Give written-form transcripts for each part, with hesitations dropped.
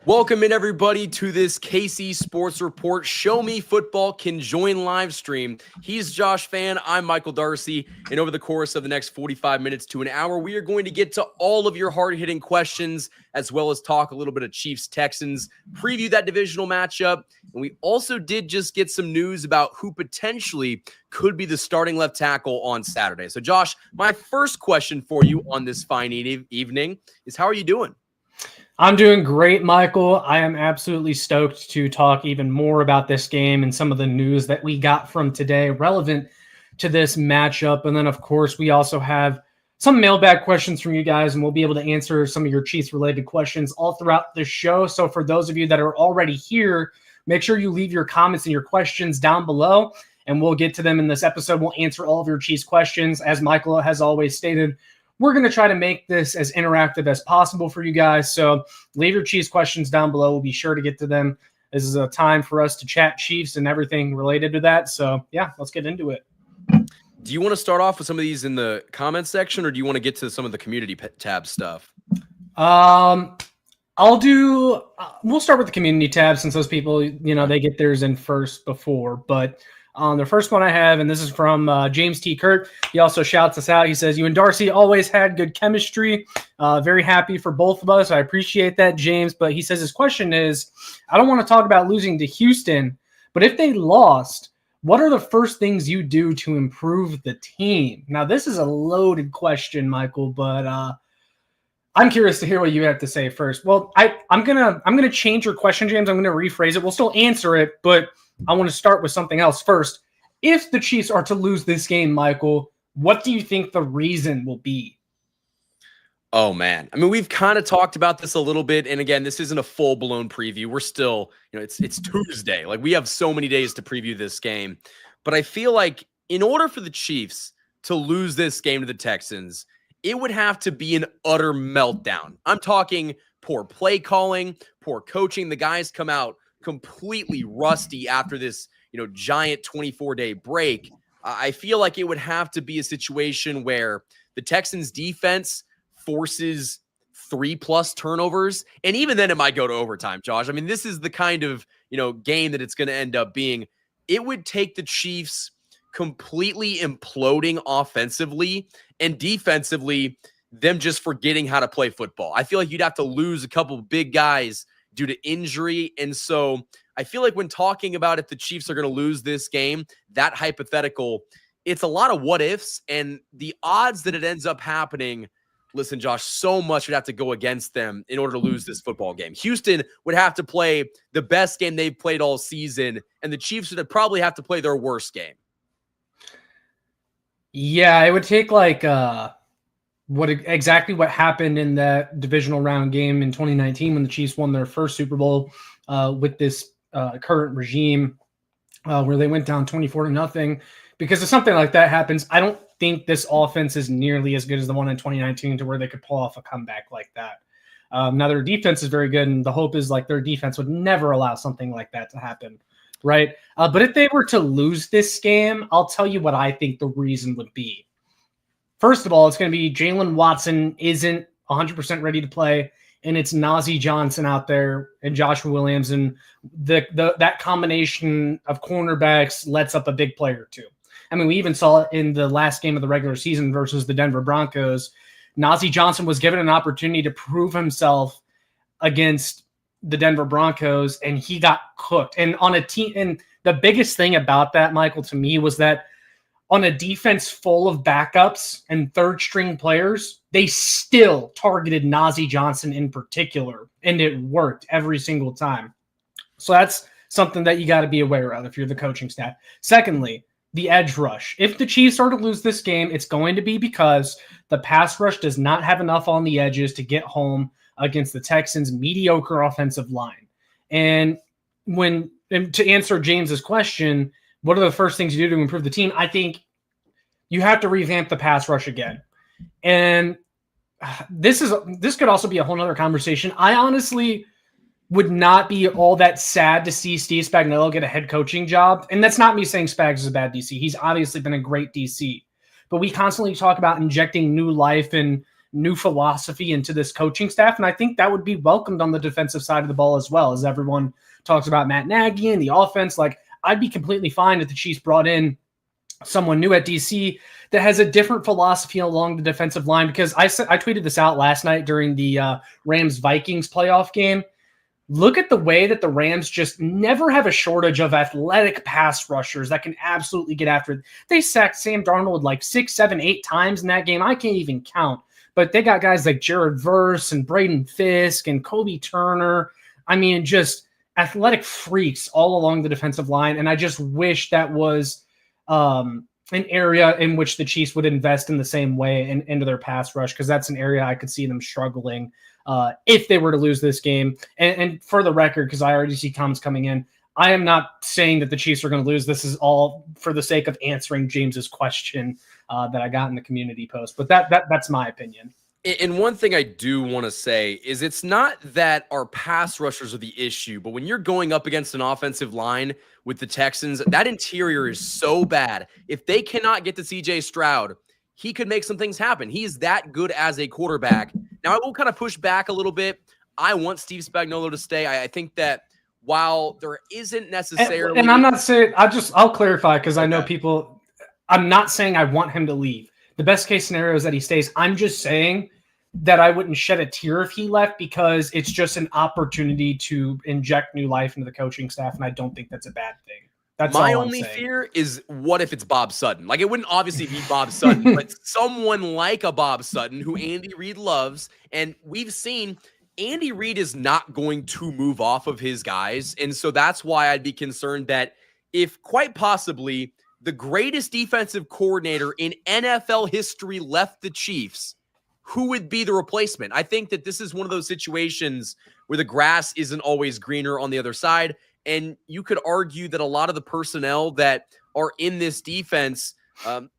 Welcome in, everybody, to this KC Sports Report. Show Me Football Can Join live stream. He's Josh Fan. I'm Michael Darcy. And over the course of the next 45 minutes to an hour, we are going to get to all of your hard-hitting questions, as well as talk a little bit of Chiefs-Texans, preview that divisional matchup. And we also did just get some news about who potentially could be the starting left tackle on Saturday. So, Josh, my first question for you on this fine evening is, how are you doing? I'm doing great, Michael. I am absolutely stoked to talk even more about this game and some of the news that we got from today relevant to this matchup. And then, of course, we also have some mailbag questions from you guys, and we'll be able to answer some of your Chiefs-related questions all throughout the show. So for those of you that are already here, make sure you leave your comments and your questions down below, and we'll get to them in this episode. We'll answer all of your Chiefs questions. As Michael has always stated, we're going to try to make this as interactive as possible for you guys. So leave your Chiefs questions down below. We'll be sure to get to them. This is a time for us to chat Chiefs and everything related to that. So, yeah, let's get into it. Do you want to start off with some of these in the comments section, or do you want to get to some of the community tab stuff? We'll start with the community tab since those people, they get theirs in first before. But the first one I have, and this is from James T. Kurt. He also shouts us out. He says, "You and Darcy always had good chemistry. Very happy for both of us." I appreciate that, James. But he says his question is, I don't want to talk about losing to Houston, but if they lost, what are the first things you do to improve the team? Now, this is a loaded question, Michael, but I'm curious to hear what you have to say first. Well, I'm gonna change your question, James. I'm gonna rephrase it. We'll still answer it, but I want to start with something else first. If the Chiefs are to lose this game, Michael, what do you think the reason will be? Oh, man. I mean, we've kind of talked about this a little bit. And again, this isn't a full-blown preview. We're still, it's Tuesday. Like, we have so many days to preview this game. But I feel like in order for the Chiefs to lose this game to the Texans, it would have to be an utter meltdown. I'm talking poor play calling, poor coaching. The guys come out completely rusty after this, giant 24-day break. I feel like it would have to be a situation where the Texans defense forces 3+ turnovers. And even then it might go to overtime, Josh. I mean, this is the kind of, game that it's going to end up being. It would take the Chiefs completely imploding offensively and defensively, them just forgetting how to play football. I feel like you'd have to lose a couple of big guys due to injury. And so I feel like when talking about if the Chiefs are going to lose this game, that hypothetical, it's a lot of what ifs, and the odds that it ends up happening. Listen, Josh, so much would have to go against them in order to lose this football game. Houston would have to play the best game they've played all season, and the Chiefs would probably have to play their worst game. Yeah, it would take what happened in that divisional round game in 2019 when the Chiefs won their first Super Bowl with this current regime where they went down 24-0. Because if something like that happens, I don't think this offense is nearly as good as the one in 2019 to where they could pull off a comeback like that. Now, their defense is very good, and the hope is their defense would never allow something like that to happen, right? But if they were to lose this game, I'll tell you what I think the reason would be. First of all, it's going to be Jalen Watson isn't 100% ready to play, and it's Najee Johnson out there and Joshua Williams, and that combination of cornerbacks lets up a big player too. I mean, we even saw it in the last game of the regular season versus the Denver Broncos. Najee Johnson was given an opportunity to prove himself against the Denver Broncos, and he got cooked. And on a team, and the biggest thing about that, Michael, to me, was that on a defense full of backups and third-string players, they still targeted Najee Johnson in particular, and it worked every single time. So that's something that you got to be aware of if you're the coaching staff. Secondly, the edge rush. If the Chiefs are to lose this game, it's going to be because the pass rush does not have enough on the edges to get home against the Texans' mediocre offensive line. And to answer James's question, what are the first things you do to improve the team? I think you have to revamp the pass rush again. And this could also be a whole nother conversation. I honestly would not be all that sad to see Steve Spagnuolo get a head coaching job. And that's not me saying Spags is a bad DC. He's obviously been a great DC. But we constantly talk about injecting new life and new philosophy into this coaching staff. And I think that would be welcomed on the defensive side of the ball as well. As everyone talks about Matt Nagy and the offense, like I'd be completely fine if the Chiefs brought in someone new at DC that has a different philosophy along the defensive line, because I tweeted this out last night during the Rams-Vikings playoff game. Look at the way that the Rams just never have a shortage of athletic pass rushers that can absolutely get after it. They sacked Sam Darnold like 6, 7, 8 times in that game. I can't even count. But they got guys like Jared Verse and Braden Fisk and Kobe Turner. I mean, just athletic freaks all along the defensive line. And I just wish that was an area in which the Chiefs would invest in the same way into their pass rush, because that's an area I could see them struggling if they were to lose this game. And for the record, because I already see comments coming in, I am not saying that the Chiefs are going to lose. This is all for the sake of answering James's question that I got in the community post. But that's my opinion. And one thing I do want to say is it's not that our pass rushers are the issue, but when you're going up against an offensive line with the Texans, that interior is so bad. If they cannot get to CJ Stroud, he could make some things happen. He's that good as a quarterback. Now, I will kind of push back a little bit. I want Steve Spagnuolo to stay. I think that while there isn't necessarily... And I'm not saying... I'll clarify, because I know people... I'm not saying I want him to leave. The best case scenario is that he stays. I'm just saying that I wouldn't shed a tear if he left, because it's just an opportunity to inject new life into the coaching staff, and I don't think that's a bad thing. That's my all I'm only saying. fear is, what if it's Bob Sutton? Like, it wouldn't obviously be Bob Sutton, but someone like a Bob Sutton who Andy Reid loves. And we've seen Andy Reid is not going to move off of his guys. And so that's why I'd be concerned that if quite possibly the greatest defensive coordinator in NFL history left the Chiefs, who would be the replacement? I think that this is one of those situations where the grass isn't always greener on the other side. And you could argue that a lot of the personnel that are in this defense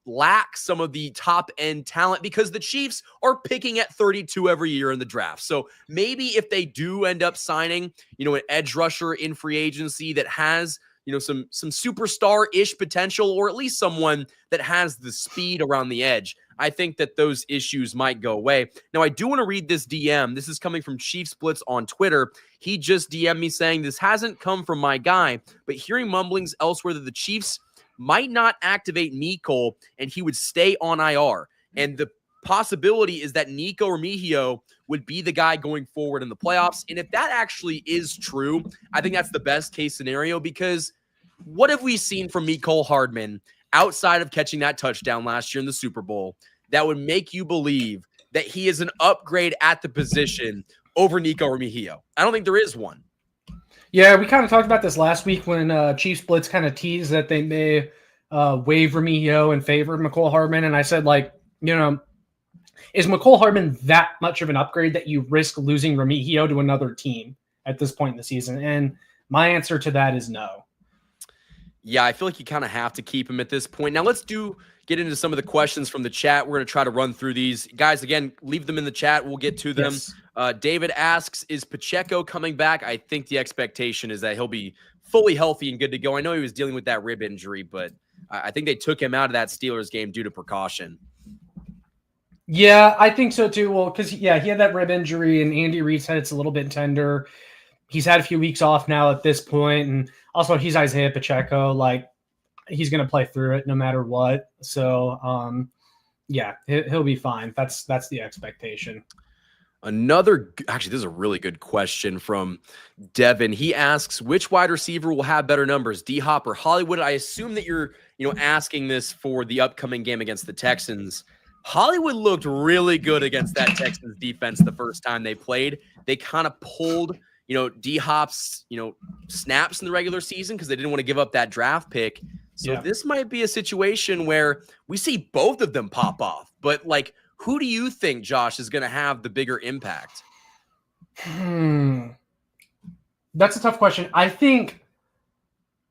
lack some of the top-end talent, because the Chiefs are picking at 32 every year in the draft. So maybe if they do end up signing, an edge rusher in free agency that has, some superstar-ish potential, or at least someone that has the speed around the edge, I think that those issues might go away. Now, I do want to read this DM. This is coming from Chiefs Blitz on Twitter. He just DM'd me saying, this hasn't come from my guy, but hearing mumblings elsewhere that the Chiefs might not activate Nico and he would stay on IR. And the possibility is that Nico Remigio would be the guy going forward in the playoffs. And if that actually is true, I think that's the best case scenario, because what have we seen from Mecole Hardman outside of catching that touchdown last year in the Super Bowl that would make you believe that he is an upgrade at the position over Nico Remigio? I don't think there is one. Yeah, we kind of talked about this last week when Chiefs Blitz kind of teased that they may waive Remigio in favor of Mecole Hardman. And I said, is Mecole Hardman that much of an upgrade that you risk losing Remigio to another team at this point in the season? And my answer to that is no. Yeah, I feel like you kind of have to keep him at this point. Now, let's get into some of the questions from the chat. We're going to try to run through these. Guys, again, leave them in the chat. We'll get to them. Yes. David asks, is Pacheco coming back? I think the expectation is that he'll be fully healthy and good to go. I know he was dealing with that rib injury, but I think they took him out of that Steelers game due to precaution. Yeah, I think so too. Well, because, he had that rib injury, and Andy Reid said it's a little bit tender. He's had a few weeks off now at this point, and also he's Isaiah Pacheco. Like, he's going to play through it no matter what. So, he'll be fine. That's the expectation. Actually, this is a really good question from Devin. He asks, which wide receiver will have better numbers, D-Hop or Hollywood? I assume that you're, asking this for the upcoming game against the Texans. Hollywood looked really good against that Texans defense the first time they played. They kind of pulled D-Hop's, snaps in the regular season because they didn't want to give up that draft pick. So This might be a situation where we see both of them pop off. But, who do you think, Josh, is going to have the bigger impact? That's a tough question. I think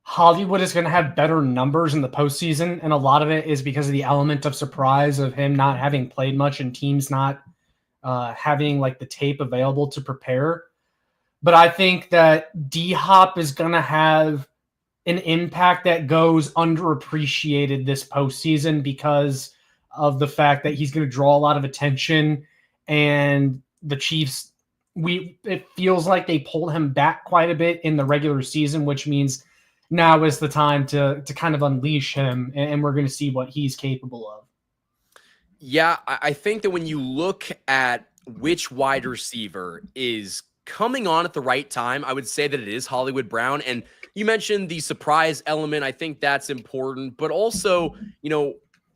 Hollywood is going to have better numbers in the postseason, and a lot of it is because of the element of surprise of him not having played much and teams not having, the tape available to prepare. But I think that D-Hop is going to have an impact that goes underappreciated this postseason because of the fact that he's going to draw a lot of attention and the Chiefs, it feels like they pulled him back quite a bit in the regular season, which means now is the time to kind of unleash him, and we're going to see what he's capable of. Yeah, I think that when you look at which wide receiver is coming on at the right time, I would say that it is Hollywood Brown. And you mentioned the surprise element. I think that's important, but also,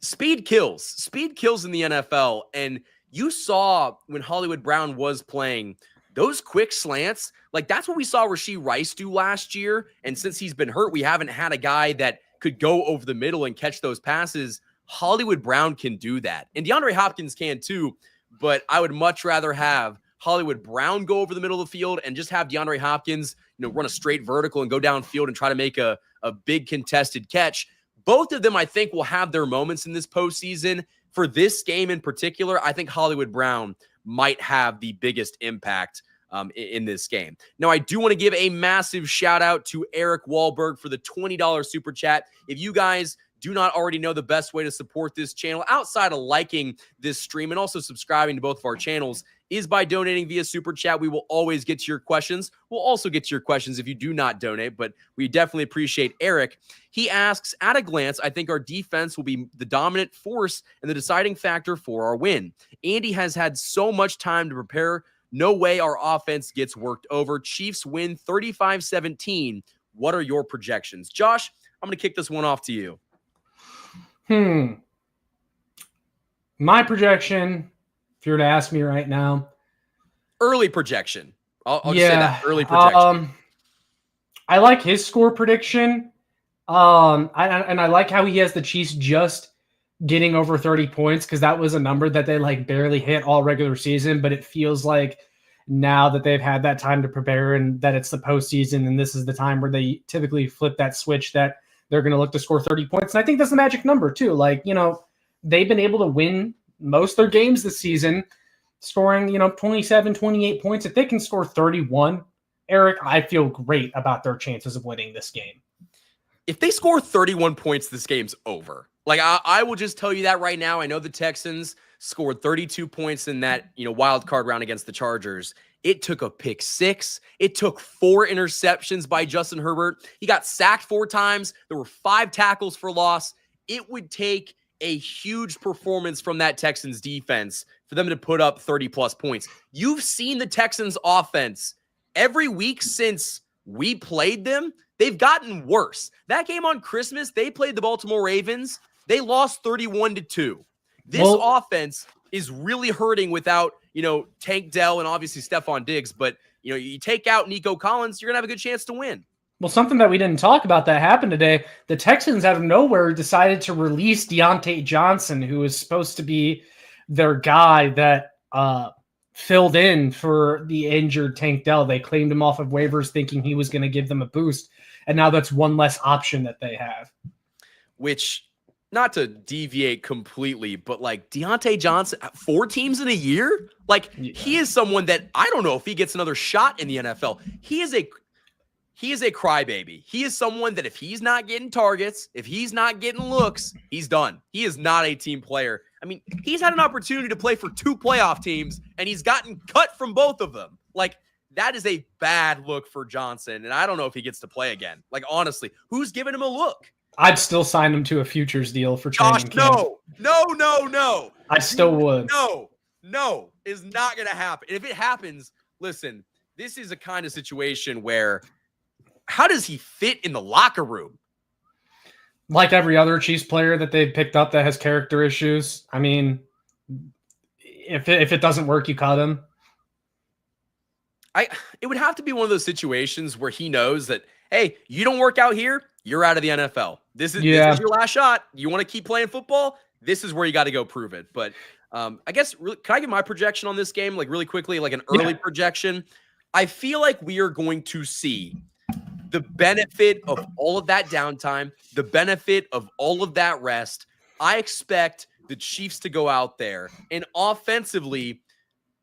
speed kills. Speed kills in the NFL. And you saw when Hollywood Brown was playing those quick slants, like that's what we saw Rashee Rice do last year. And since he's been hurt, we haven't had a guy that could go over the middle and catch those passes. Hollywood Brown can do that. And DeAndre Hopkins can too, but I would much rather have Hollywood Brown go over the middle of the field and just have DeAndre Hopkins, run a straight vertical and go downfield and try to make a big contested catch. Both of them, I think, will have their moments in this postseason. For this game in particular, I think Hollywood Brown might have the biggest impact in this game. Now, I do want to give a massive shout out to Eric Wahlberg for the $20 super chat. If you guys do not already know the best way to support this channel outside of liking this stream and also subscribing to both of our channels is by donating via super chat. We will always get to your questions. We'll also get to your questions if you do not donate, but we definitely appreciate Eric. He asks, at a glance, I think our defense will be the dominant force and the deciding factor for our win. Andy has had so much time to prepare. No way our offense gets worked over. Chiefs win 35-17. What are your projections? Josh, I'm going to kick this one off to you. My projection, if you were to ask me right now. Early projection. I'll just say that. Early projection. I like his score prediction. And I like how he has the Chiefs just getting over 30 points, because that was a number that they barely hit all regular season, but it feels like now that they've had that time to prepare and that it's the postseason and this is the time where they typically flip that switch that they're going to look to score 30 points. And I think that's the magic number too. They've been able to win most of their games this season, scoring, 27, 28 points. If they can score 31, Eric, I feel great about their chances of winning this game. If they score 31 points, this game's over. I will just tell you that right now. I know the Texans scored 32 points in that, wild card round against the Chargers. It took a pick six. It took 4 interceptions by Justin Herbert. He got sacked 4 times. There were 5 tackles for loss. It would take a huge performance from that Texans defense for them to put up 30-plus points. You've seen the Texans offense every week since we played them. They've gotten worse. That game on Christmas, they played the Baltimore Ravens. They lost 31-2. This offense is really hurting without, Tank Dell and obviously Stephon Diggs. But, you take out Nico Collins, you're going to have a good chance to win. Well, something that we didn't talk about that happened today, the Texans out of nowhere decided to release Deontay Johnson, who was supposed to be their guy that filled in for the injured Tank Dell. They claimed him off of waivers thinking he was going to give them a boost. And now that's one less option that they have. Which, not to deviate completely, but Deontay Johnson, 4 teams in a year? He is someone that I don't know if he gets another shot in the NFL. He is a crybaby. He is someone that if he's not getting targets, if he's not getting looks, he's done. He is not a team player. I mean, he's had an opportunity to play for 2 playoff teams, and he's gotten cut from both of them. That is a bad look for Johnson, and I don't know if he gets to play again. Honestly, who's giving him a look? I'd still sign him to a futures deal for training camp. No. I still would. No, is not going to happen. And if it happens, listen, this is a kind of situation where how does he fit in the locker room? Like every other Chiefs player that they've picked up that has character issues. I mean, if it doesn't work, you cut him. It would have to be one of those situations where he knows that, hey, you don't work out here, you're out of the NFL. This is your last shot. You want to keep playing football? This is where you got to go prove it. But I guess, can I give my projection on this game, really quickly, an early projection? I feel like we are going to see the benefit of all of that downtime, the benefit of all of that rest. I expect the Chiefs to go out there and offensively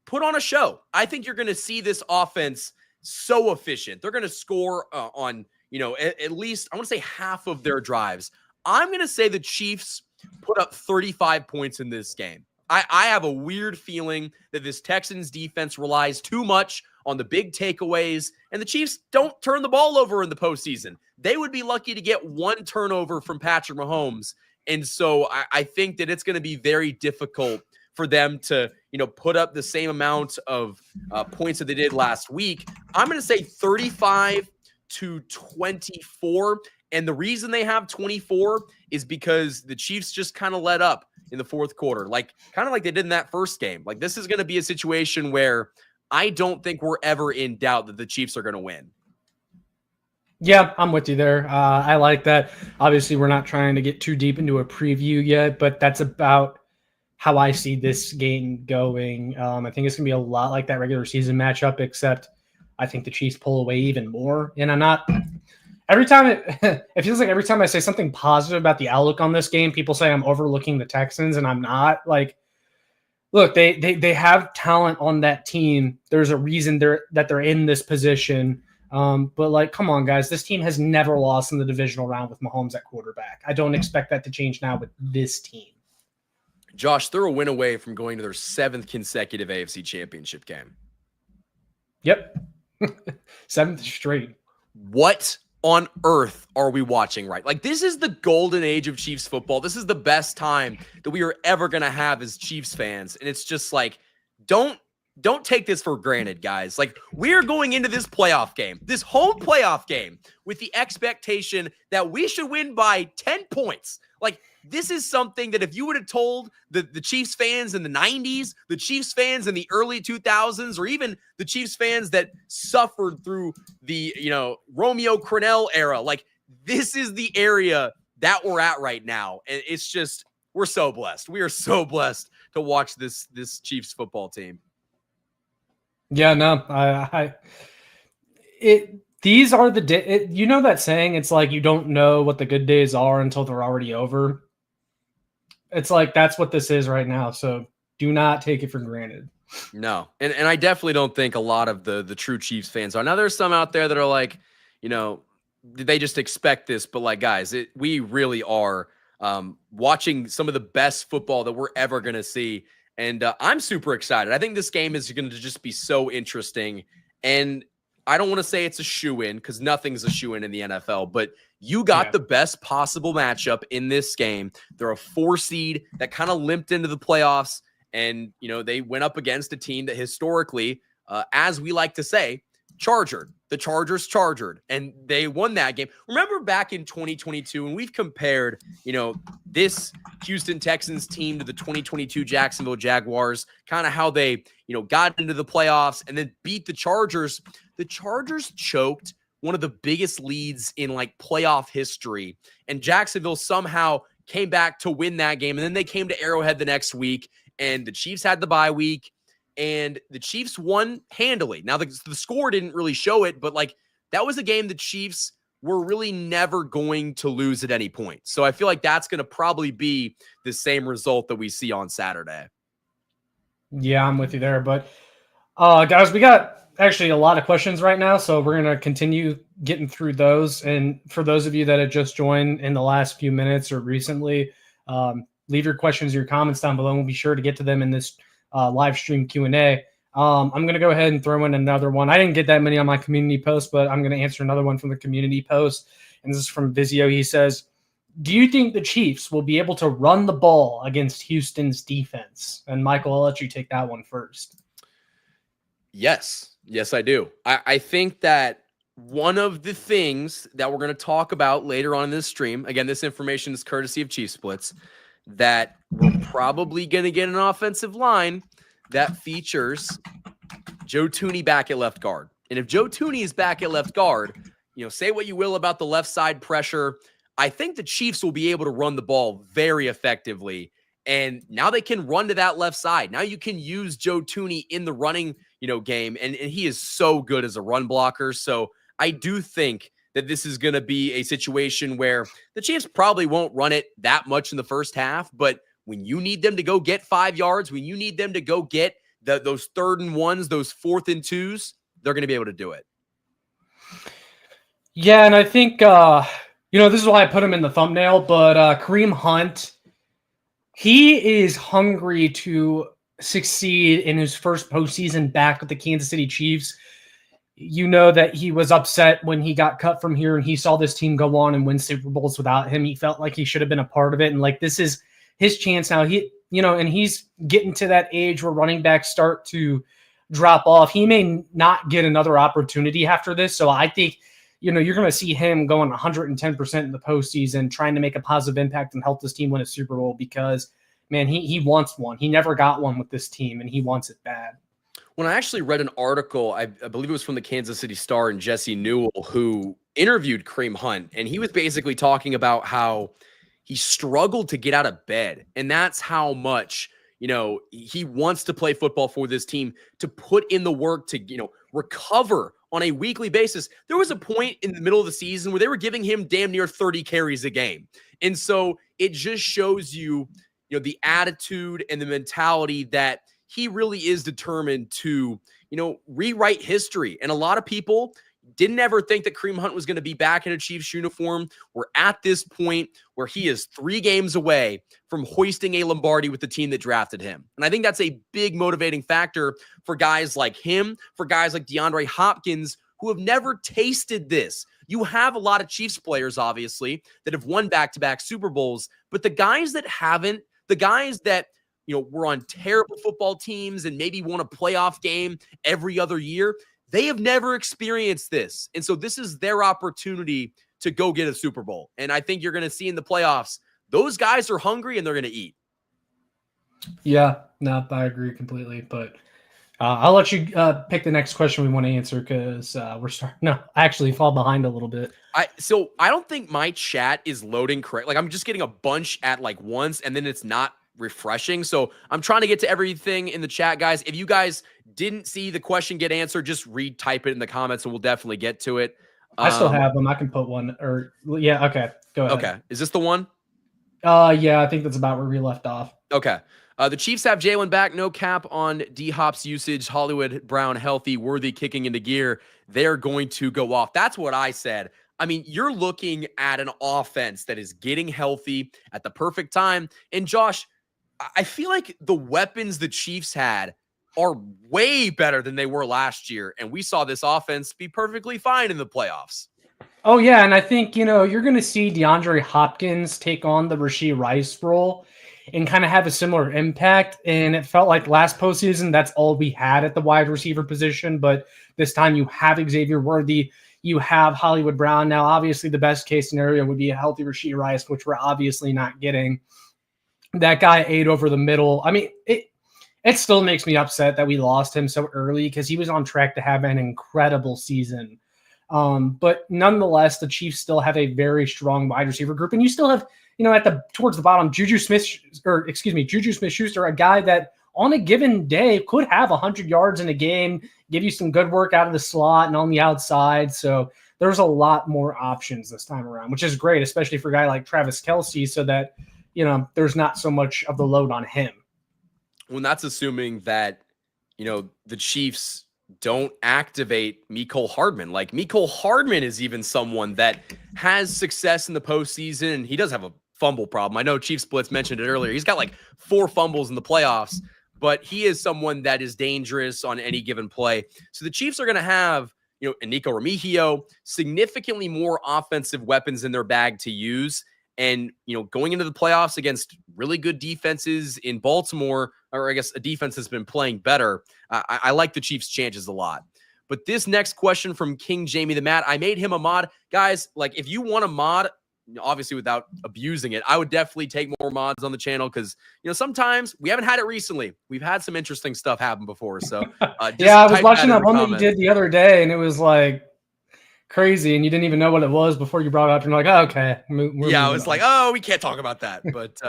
put on a show. I think you're going to see this offense so efficient. They're going to score on, at least, I want to say half of their drives. I'm going to say the Chiefs put up 35 points in this game. I have a weird feeling that this Texans defense relies too much on the big takeaways, and the Chiefs don't turn the ball over in the postseason. They would be lucky to get one turnover from Patrick Mahomes. And so I think that it's going to be very difficult for them to, put up the same amount of points that they did last week. I'm going to say 35-24. And the reason they have 24 is because the Chiefs just kind of let up in the fourth quarter, kind of like they did in that first game. Like, this is going to be a situation where I don't think we're ever in doubt that the Chiefs are going to win. Yeah, I'm with you there. I like that. Obviously, we're not trying to get too deep into a preview yet, but that's about how I see this game going. I think it's going to be a lot like that regular season matchup, except I think the Chiefs pull away even more. And I'm not – every time it feels like every time I say something positive about the outlook on this game, people say I'm overlooking the Texans, and I'm not. Like, look, they have talent on that team. There's a reason they're in this position. But come on, guys, this team has never lost in the divisional round with Mahomes at quarterback. I don't expect that to change now with this team. Josh, they're a win away from going to their 7th consecutive AFC Championship game. Yep. 7th straight. What on earth are we watching, right? Like, this is the golden age of Chiefs football. This is the best time that we are ever going to have as Chiefs fans. And it's just like, don't take this for granted, guys. Like, we're going into this playoff game, this home playoff game, with the expectation that we should win by 10 points. Like, this is something that if you would have told the Chiefs fans in the 90s, the Chiefs fans in the early 2000s, or even the Chiefs fans that suffered through the, Romeo Crennel era, like, this is the area that we're at right now. And it's just, we're so blessed. We are so blessed to watch this Chiefs football team. Yeah, no, these are the days. You know that saying, it's like you don't know what the good days are until they're already over. It's like that's what this is right now. So do not take it for granted. No, and I definitely don't think a lot of the true Chiefs fans are. Now, there's some out there that are like, they just expect this, but like, guys, we really are watching some of the best football that we're ever going to see. And I'm super excited. I think this game is going to just be so interesting. And I don't want to say it's a shoe-in because nothing's a shoe-in in the NFL, but you got the best possible matchup in this game. They're a 4 seed that kind of limped into the playoffs. And, they went up against a team that historically, as we like to say, chargered. The Chargers chargered, and they won that game. Remember back in 2022 when we've compared, this Houston Texans team to the 2022 Jacksonville Jaguars, kind of how they, got into the playoffs and then beat the Chargers. The Chargers choked one of the biggest leads in playoff history, and Jacksonville somehow came back to win that game. And then they came to Arrowhead the next week, and the Chiefs had the bye week. And the Chiefs won handily. Now, the score didn't really show it, but that was a game the Chiefs were really never going to lose at any point. So I feel like that's going to probably be the same result that we see on Saturday. Yeah, I'm with you there. But guys, we got actually a lot of questions right now, so we're going to continue getting through those. And for those of you that have just joined in the last few minutes or recently, leave your questions, your comments down below. We'll be sure to get to them in this live stream Q&A. I'm going to go ahead and throw in another one. I didn't get that many on my community post, but I'm going to answer another one from the community post. And this is from Vizio. He says, do you think the Chiefs will be able to run the ball against Houston's defense? And Michael, I'll let you take that one first. Yes, I do. I think that one of the things that we're going to talk about later on in this stream, again, this information is courtesy of Chiefs Splits, that we're probably going to get an offensive line that features Joe Thuney back at left guard. And if Joe Thuney is back at left guard, say what you will about the left side pressure, I think the Chiefs will be able to run the ball very effectively. And now they can run to that left side. Now you can use Joe Thuney in the running, game. And he is so good as a run blocker. So I do think that this is going to be a situation where the Chiefs probably won't run it that much in the first half, but when you need them to go get 5 yards, when you need them to go get those 3rd and 1s, those 4th and 2s, they're going to be able to do it. Yeah, and I think, this is why I put him in the thumbnail, but Kareem Hunt, He is hungry to succeed in his first postseason back with the Kansas City Chiefs. You know that he was upset when he got cut from here and he saw this team go on and win Super Bowls without him. He felt like he should have been a part of it. And like, this is his chance now. And he's getting to that age where running backs start to drop off. He may not get another opportunity after this. So I think, you're going to see him going 110% in the postseason, trying to make a positive impact and help this team win a Super Bowl because, man, he wants one. He never got one with this team, and he wants it bad. When I actually read an article, I believe it was from the Kansas City Star and Jesse Newell, who interviewed Kareem Hunt, and he was basically talking about how he struggled to get out of bed, and that's how much he wants to play football for this team, to put in the work to recover on a weekly basis. There was a point in the middle of the season where they were giving him damn near 30 carries a game, and so it just shows you the attitude and the mentality that he really is determined to, rewrite history. And a lot of people didn't ever think that Kareem Hunt was going to be back in a Chiefs uniform. We're at this point where he is 3 games away from hoisting a Lombardi with the team that drafted him. And I think that's a big motivating factor for guys like him, for guys like DeAndre Hopkins, who have never tasted this. You have a lot of Chiefs players, obviously, that have won back-to-back Super Bowls, but the guys that haven't, the guys that were on terrible football teams and maybe won a playoff game every other year, they have never experienced this. And so this is their opportunity to go get a Super Bowl. And I think you're going to see in the playoffs, those guys are hungry and they're going to eat. Yeah, no, I agree completely. But I'll let you pick the next question we want to answer because we're starting to actually fall behind a little bit. So I don't think my chat is loading correct. Like I'm just getting a bunch at like once and then it's not refreshing. So I'm trying to get to everything in the chat, guys. If you guys didn't see the question get answered, just retype it in the comments and we'll definitely get to it. I still have them. I can put one yeah. Okay. Go ahead. Okay. Is this the one? Yeah, I think that's about where we left off. Okay. The Chiefs have Jalen back, no cap on D-Hop's usage, Hollywood Brown healthy, Worthy kicking into gear. They're going to go off. That's what I said. I mean, you're looking at an offense that is getting healthy at the perfect time. And Josh, I feel like the weapons the Chiefs had are way better than they were last year. And we saw this offense be perfectly fine in the playoffs. Oh, yeah. And I think, you're going to see DeAndre Hopkins take on the Rashee Rice role and kind of have a similar impact. And it felt like last postseason, that's all we had at the wide receiver position. But this time you have Xavier Worthy, you have Hollywood Brown. Now, obviously, the best case scenario would be a healthy Rashee Rice, which we're obviously not getting. That guy ate over the middle. I mean, it still makes me upset that we lost him so early because he was on track to have an incredible season. But nonetheless, the Chiefs still have a very strong wide receiver group, and you still have, towards the bottom, Juju Smith-Schuster, a guy that on a given day could have 100 yards in a game, give you some good work out of the slot and on the outside. So there's a lot more options this time around, which is great, especially for a guy like Travis Kelce, so that there's not so much of the load on him. Well, that's assuming that, the Chiefs don't activate Mecole Hardman. Like Mecole Hardman is even someone that has success in the postseason. And he does have a fumble problem. I know Chiefs Blitz mentioned it earlier. He's got like 4 fumbles in the playoffs, but he is someone that is dangerous on any given play. So the Chiefs are going to have, Nico Remigio, significantly more offensive weapons in their bag to use. And, going into the playoffs against really good defenses in Baltimore, or I guess a defense that's been playing better, I like the Chiefs' chances a lot. But this next question from King Jamie the Matt, I made him a mod. Guys, like if you want a mod, obviously without abusing it, I would definitely take more mods on the channel because, sometimes we haven't had it recently. We've had some interesting stuff happen before. So yeah, I was watching that one that you did the other day, and it was like crazy, and you didn't even know what it was before you brought it up. And you're like, oh, okay. I was like, oh, we can't talk about that. But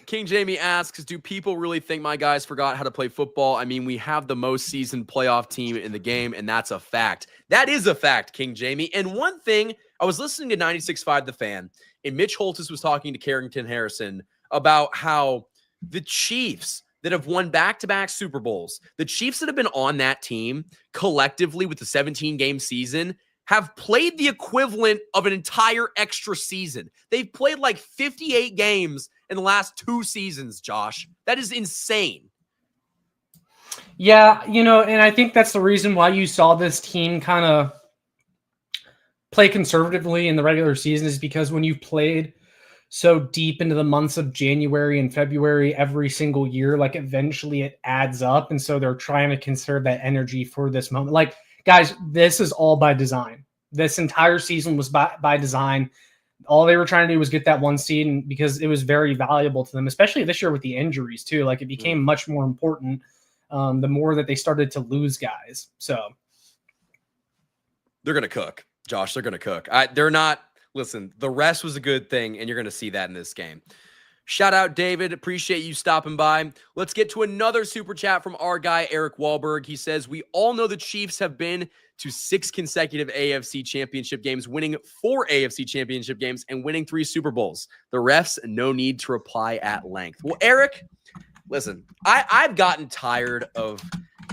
King Jamie asks, do people really think my guys forgot how to play football? I mean, we have the most seasoned playoff team in the game, and that's a fact. That is a fact, King Jamie. And one thing, I was listening to 96.5 The Fan, and Mitch Holtis was talking to Carrington Harrison about how the Chiefs that have won back-to-back Super Bowls, the Chiefs that have been on that team collectively with the 17-game season, have played the equivalent of an entire extra season. They've played like 58 games in the last 2 seasons, Josh. That is insane. Yeah, and I think that's the reason why you saw this team kind of play conservatively in the regular season, is because when you've played so deep into the months of January and February every single year, like eventually it adds up. And so they're trying to conserve that energy for this moment. Like, guys, this is all by design. This entire season was by design. All they were trying to do was get that 1 seed, and because it was very valuable to them, especially this year with the injuries too. Like, it became much more important the more that they started to lose guys. So they're going to cook, Josh. They're going to cook. They're not. Listen, the rest was a good thing, and you're going to see that in this game. Shout out, David. Appreciate you stopping by. Let's get to another super chat from our guy, Eric Wahlberg. He says, we all know the Chiefs have been to 6 consecutive AFC championship games, winning 4 AFC championship games, and winning 3 Super Bowls. The refs, no need to reply at length. Well, Eric, listen, I've gotten tired of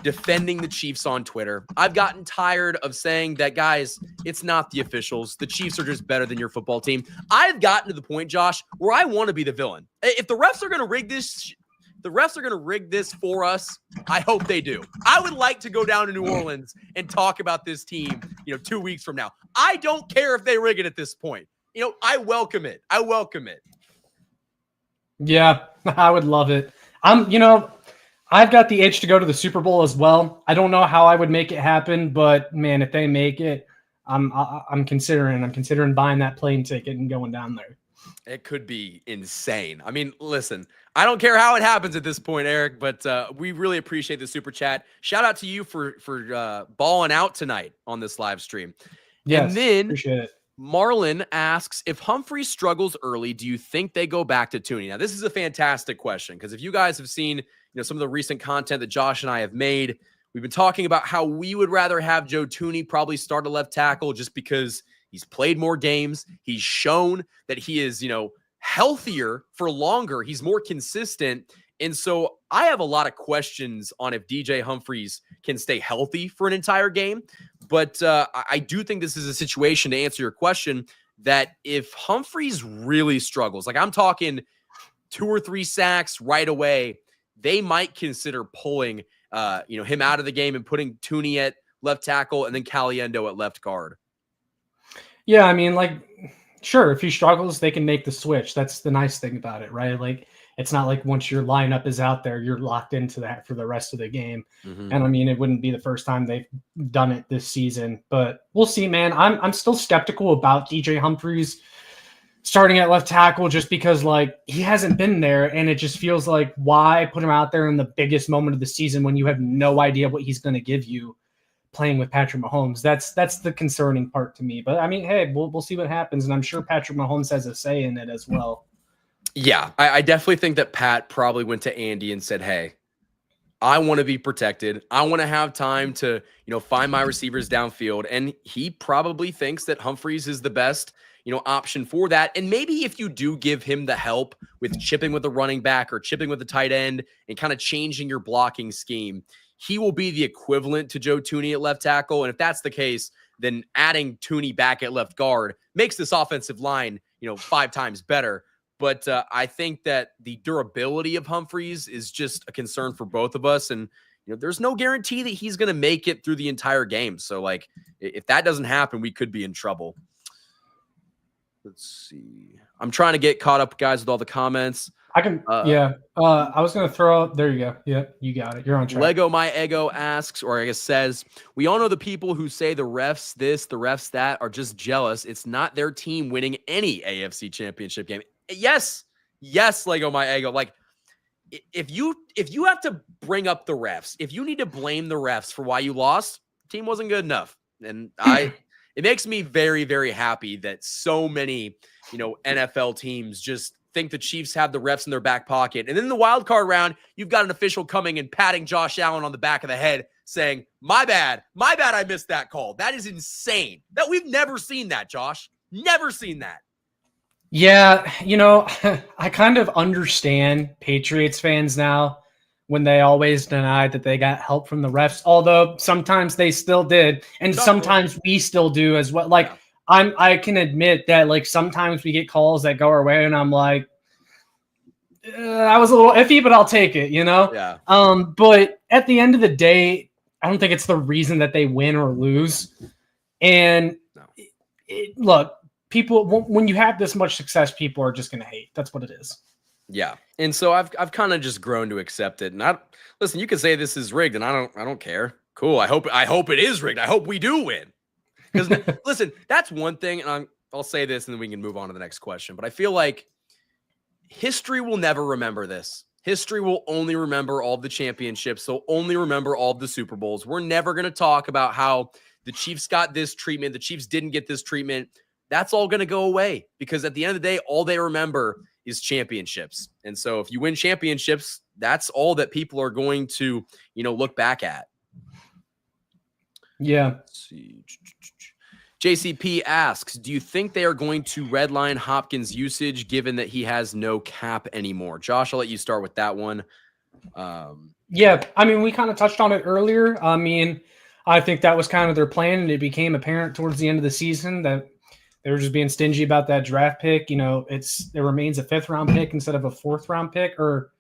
defending the Chiefs on Twitter. I've gotten tired of saying that, guys, it's not the officials. The Chiefs are just better than your football team. I've gotten to the point, Josh, where I want to be the villain. If the refs are going to rig this for us, I hope they do. I would like to go down to New Orleans and talk about this team, 2 weeks from now. I don't care if they rig it at this point. I welcome it. yeah, I would love it. I've got the itch to go to the Super Bowl as well. I don't know how I would make it happen, but man, if they make it, I'm considering buying that plane ticket and going down there. It could be insane. I mean, listen, I don't care how it happens at this point, Eric, but we really appreciate the super chat. Shout out to you for balling out tonight on this live stream. Yes, and then appreciate it. Marlon asks, if Humphrey struggles early, do you think they go back to Tooney? Now, this is a fantastic question, because if you guys have seen some of the recent content that Josh and I have made, we've been talking about how we would rather have Joe Tooney probably start a left tackle just because he's played more games. He's shown that he is, healthier for longer. He's more consistent. And so I have a lot of questions on if DJ Humphries can stay healthy for an entire game. But I do think this is a situation, to answer your question, that if Humphries really struggles, like I'm talking 2 or 3 sacks right away, they might consider pulling him out of the game and putting Tooney at left tackle and then Caliendo at left guard. Yeah, I mean, sure, if he struggles, they can make the switch. That's the nice thing about it, right? Like, it's not like once your lineup is out there, you're locked into that for the rest of the game. Mm-hmm. And I mean, it wouldn't be the first time they've done it this season, but we'll see, man. I'm still skeptical about DJ Humphries starting at left tackle, just because he hasn't been there, and it just feels like, why put him out there in the biggest moment of the season when you have no idea what he's going to give you playing with Patrick Mahomes? That's the concerning part to me. But I mean, hey, we'll see what happens, and I'm sure Patrick Mahomes has a say in it as well. Yeah, I definitely think that Pat probably went to Andy and said, hey, I want to be protected. I want to have time to, find my receivers downfield. And he probably thinks that Humphries is the best, option for that. And maybe if you do give him the help with chipping with the running back or chipping with the tight end and kind of changing your blocking scheme, he will be the equivalent to Joe Tooney at left tackle. And if that's the case, then adding Tooney back at left guard makes this offensive line, 5 times better. But I think that the durability of Humphries is just a concern for both of us. And, there's no guarantee that he's going to make it through the entire game. So, if that doesn't happen, we could be in trouble. Let's see. I'm trying to get caught up, guys, with all the comments. I can, I was going to throw out, there you go. Yeah, you got it. You're on track. Lego My Ego asks, or I guess says, we all know the people who say the refs this, the refs that are just jealous. It's not their team winning any AFC championship game. Yes, Lego My Ego. If you have to bring up the refs, if you need to blame the refs for why you lost, team wasn't good enough. And it makes me very, very happy that so many, NFL teams just think the Chiefs have the refs in their back pocket. And then in the wild card round, you've got an official coming and patting Josh Allen on the back of the head saying, my bad, I missed that call. That is insane. That we've never seen that, Josh. Never seen that. Yeah, I kind of understand Patriots fans now when they always denied that they got help from the refs, although sometimes they still did, and sometimes we still do as well. Like, I can admit that, like, sometimes we get calls that go our way, and I'm like, I was a little iffy, but I'll take it, you know? Yeah. But at the end of the day, I don't think it's the reason that they win or lose. And look, people, when you have this much success, people are just going to hate. That's what it is. Yeah. And so I've kind of just grown to accept it. And listen, you can say this is rigged and I don't care. Cool. I hope it is rigged. I hope we do win. Because listen, that's one thing. And I'll say this and then we can move on to the next question. But I feel like history will never remember this. History will only remember all the championships. They'll only remember all the Super Bowls. We're never going to talk about how the Chiefs got this treatment. The Chiefs didn't get this treatment. That's all going to go away because at the end of the day, all they remember is championships. And so if you win championships, that's all that people are going to, look back at. Yeah. Let's see. JCP asks, do you think they are going to redline Hopkins' usage given that he has no cap anymore? Josh, I'll let you start with that one. Yeah, I mean, we kind of touched on it earlier. I mean, I think that was kind of their plan, and it became apparent towards the end of the season that they were just being stingy about that draft pick. It remains a 5th-round pick instead of a 4th-round pick, or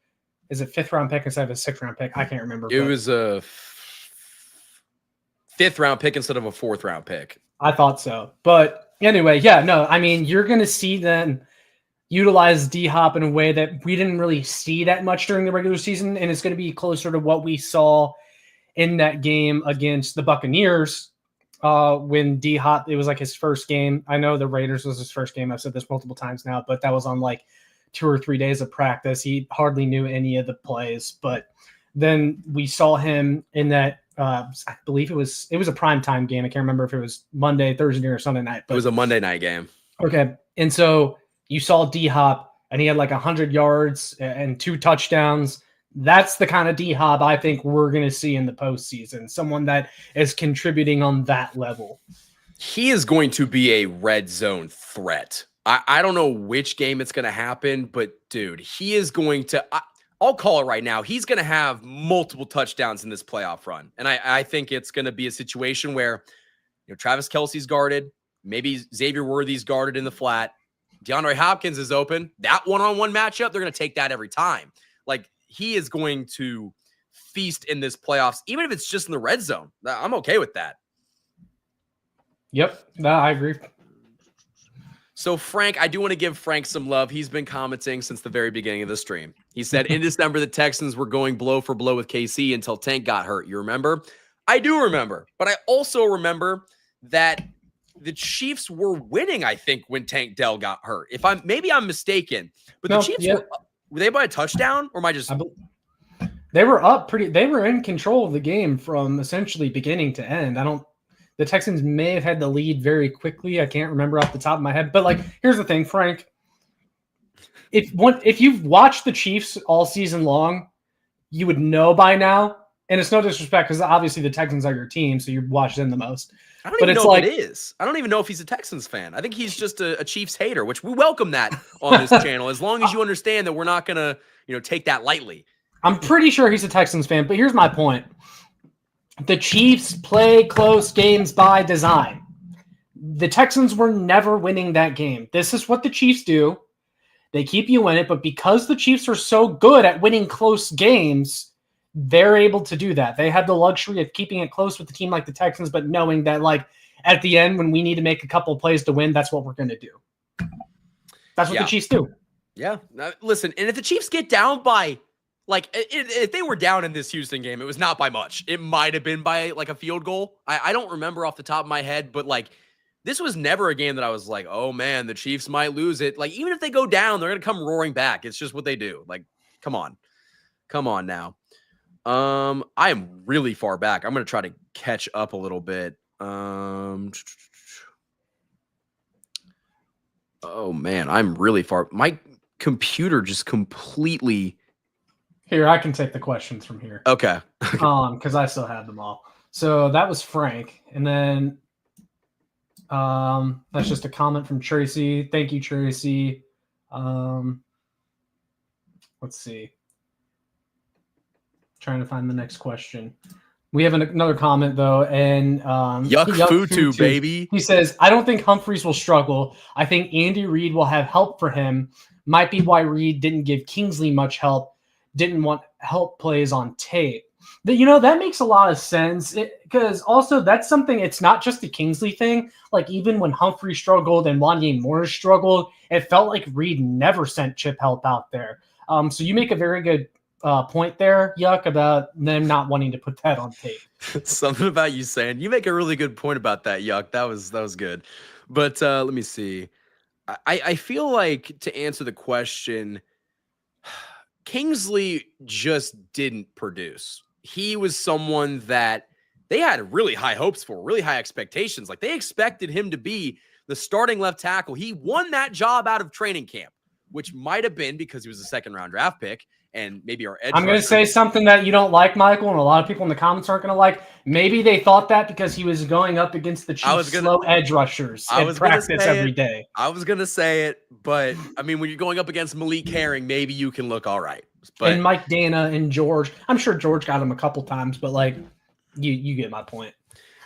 is it 5th-round pick instead of a 6th-round pick? I can't remember. It was a 5th-round pick instead of a 4th-round pick. I thought so. But anyway, yeah, no, I mean, you're going to see them utilize D-Hop in a way that we didn't really see that much during the regular season, and it's going to be closer to what we saw in that game against the Buccaneers when D-Hop, it was like his first game. I know the Raiders was his first game. I've said this multiple times now, but that was on like 2 or 3 days of practice. He hardly knew any of the plays, but then we saw him in that I believe it was a primetime game. I can't remember if it was Monday, Thursday, or Sunday night. But it was a Monday night game. Okay. And so you saw D-Hop, and he had like 100 yards and 2 touchdowns. That's the kind of D-Hop I think we're going to see in the postseason, someone that is contributing on that level. He is going to be a red zone threat. I don't know which game it's going to happen, but, dude, he is going to I'll call it right now. He's going to have multiple touchdowns in this playoff run. And I think it's going to be a situation where, Travis Kelce's guarded. Maybe Xavier Worthy's guarded in the flat. DeAndre Hopkins is open. That one-on-one matchup, they're going to take that every time. Like, he is going to feast in this playoffs, even if it's just in the red zone. I'm okay with that. Yep. No, I agree. So, Frank, I do want to give Frank some love. He's been commenting since the very beginning of the stream. He said, in December, the Texans were going blow for blow with KC until Tank got hurt. You remember? I do remember. But I also remember that the Chiefs were winning, I think, when Tank Dell got hurt. Maybe I'm mistaken. But the Chiefs were they by a touchdown? Or am I just... They were up they were in control of the game from essentially beginning to end. The Texans may have had the lead very quickly. I can't remember off the top of my head. But, like, here's the thing, Frank. If you've watched the Chiefs all season long, you would know by now. And it's no disrespect because obviously the Texans are your team, so you watch them the most. I don't even know if it is. I don't even know if he's a Texans fan. I think he's just a Chiefs hater, which we welcome that on this channel, as long as you understand that we're not going to take that lightly. I'm pretty sure he's a Texans fan, but here's my point. The Chiefs play close games by design. The Texans were never winning that game. This is what the Chiefs do. They keep you in it, but because the Chiefs are so good at winning close games, they're able to do that. They have the luxury of keeping it close with a team like the Texans, but knowing that, like, at the end, when we need to make a couple of plays to win, that's what we're going to do. That's what the Chiefs do. Yeah. Now, listen, and if the Chiefs get down by... Like, if they were down in this Houston game, it was not by much. It might have been by, like, a field goal. I don't remember off the top of my head, but, like, this was never a game that I was like, oh, man, the Chiefs might lose it. Like, even if they go down, they're going to come roaring back. It's just what they do. Like, come on. Come on now. I am really far back. I'm going to try to catch up a little bit. Oh, man, I'm really far. My computer just completely... Here, I can take the questions from here. Okay. Because I still have them all. So that was Frank. And then that's just a comment from Tracy. Thank you, Tracy. Let's see. Trying to find the next question. We have another comment though, and Yuck Futu, baby. He says, "I don't think Humphreys will struggle. I think Andy Reid will have help for him. Might be why Reid didn't give Kingsley much help. Didn't want help plays on tape." That makes a lot of sense because also that's something. It's not just the Kingsley thing. Like even when Humphrey struggled and Wanya Morris struggled, it felt like Reid never sent chip help out there. So you make a very good point there, Yuck, about them not wanting to put that on tape. Something about you saying you make a really good point about that, Yuck. That was good. But let me see. I feel like to answer the question, Kingsley just didn't produce. He was someone that they had really high hopes for, really high expectations. Like they expected him to be the starting left tackle. He won that job out of training camp, which might have been because he was a second-round draft pick. And maybe our edge. I'm going to say something that you don't like, Michael, and a lot of people in the comments aren't going to like. Maybe they thought that because he was going up against the Chiefs' slow edge rushers in practice every day. I was going to say it, but I mean, when you're going up against Malik Herring, maybe you can look all right. But, and Mike Dana and George. I'm sure George got him a couple times, but like you get my point.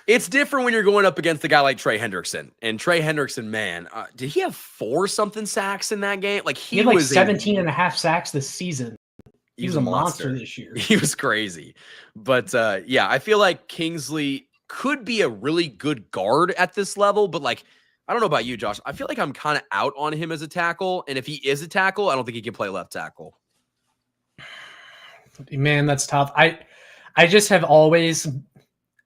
It's different when you're going up against a guy like Trey Hendrickson. And Trey Hendrickson, man, did he have 4-something sacks in that game? Like he had like 17 and a half sacks this season. He was a monster this year. He was crazy. But yeah, I feel like Kingsley could be a really good guard at this level. But like, I don't know about you, Josh. I feel like I'm kind of out on him as a tackle. And if he is a tackle, I don't think he can play left tackle. Man, that's tough. I just have always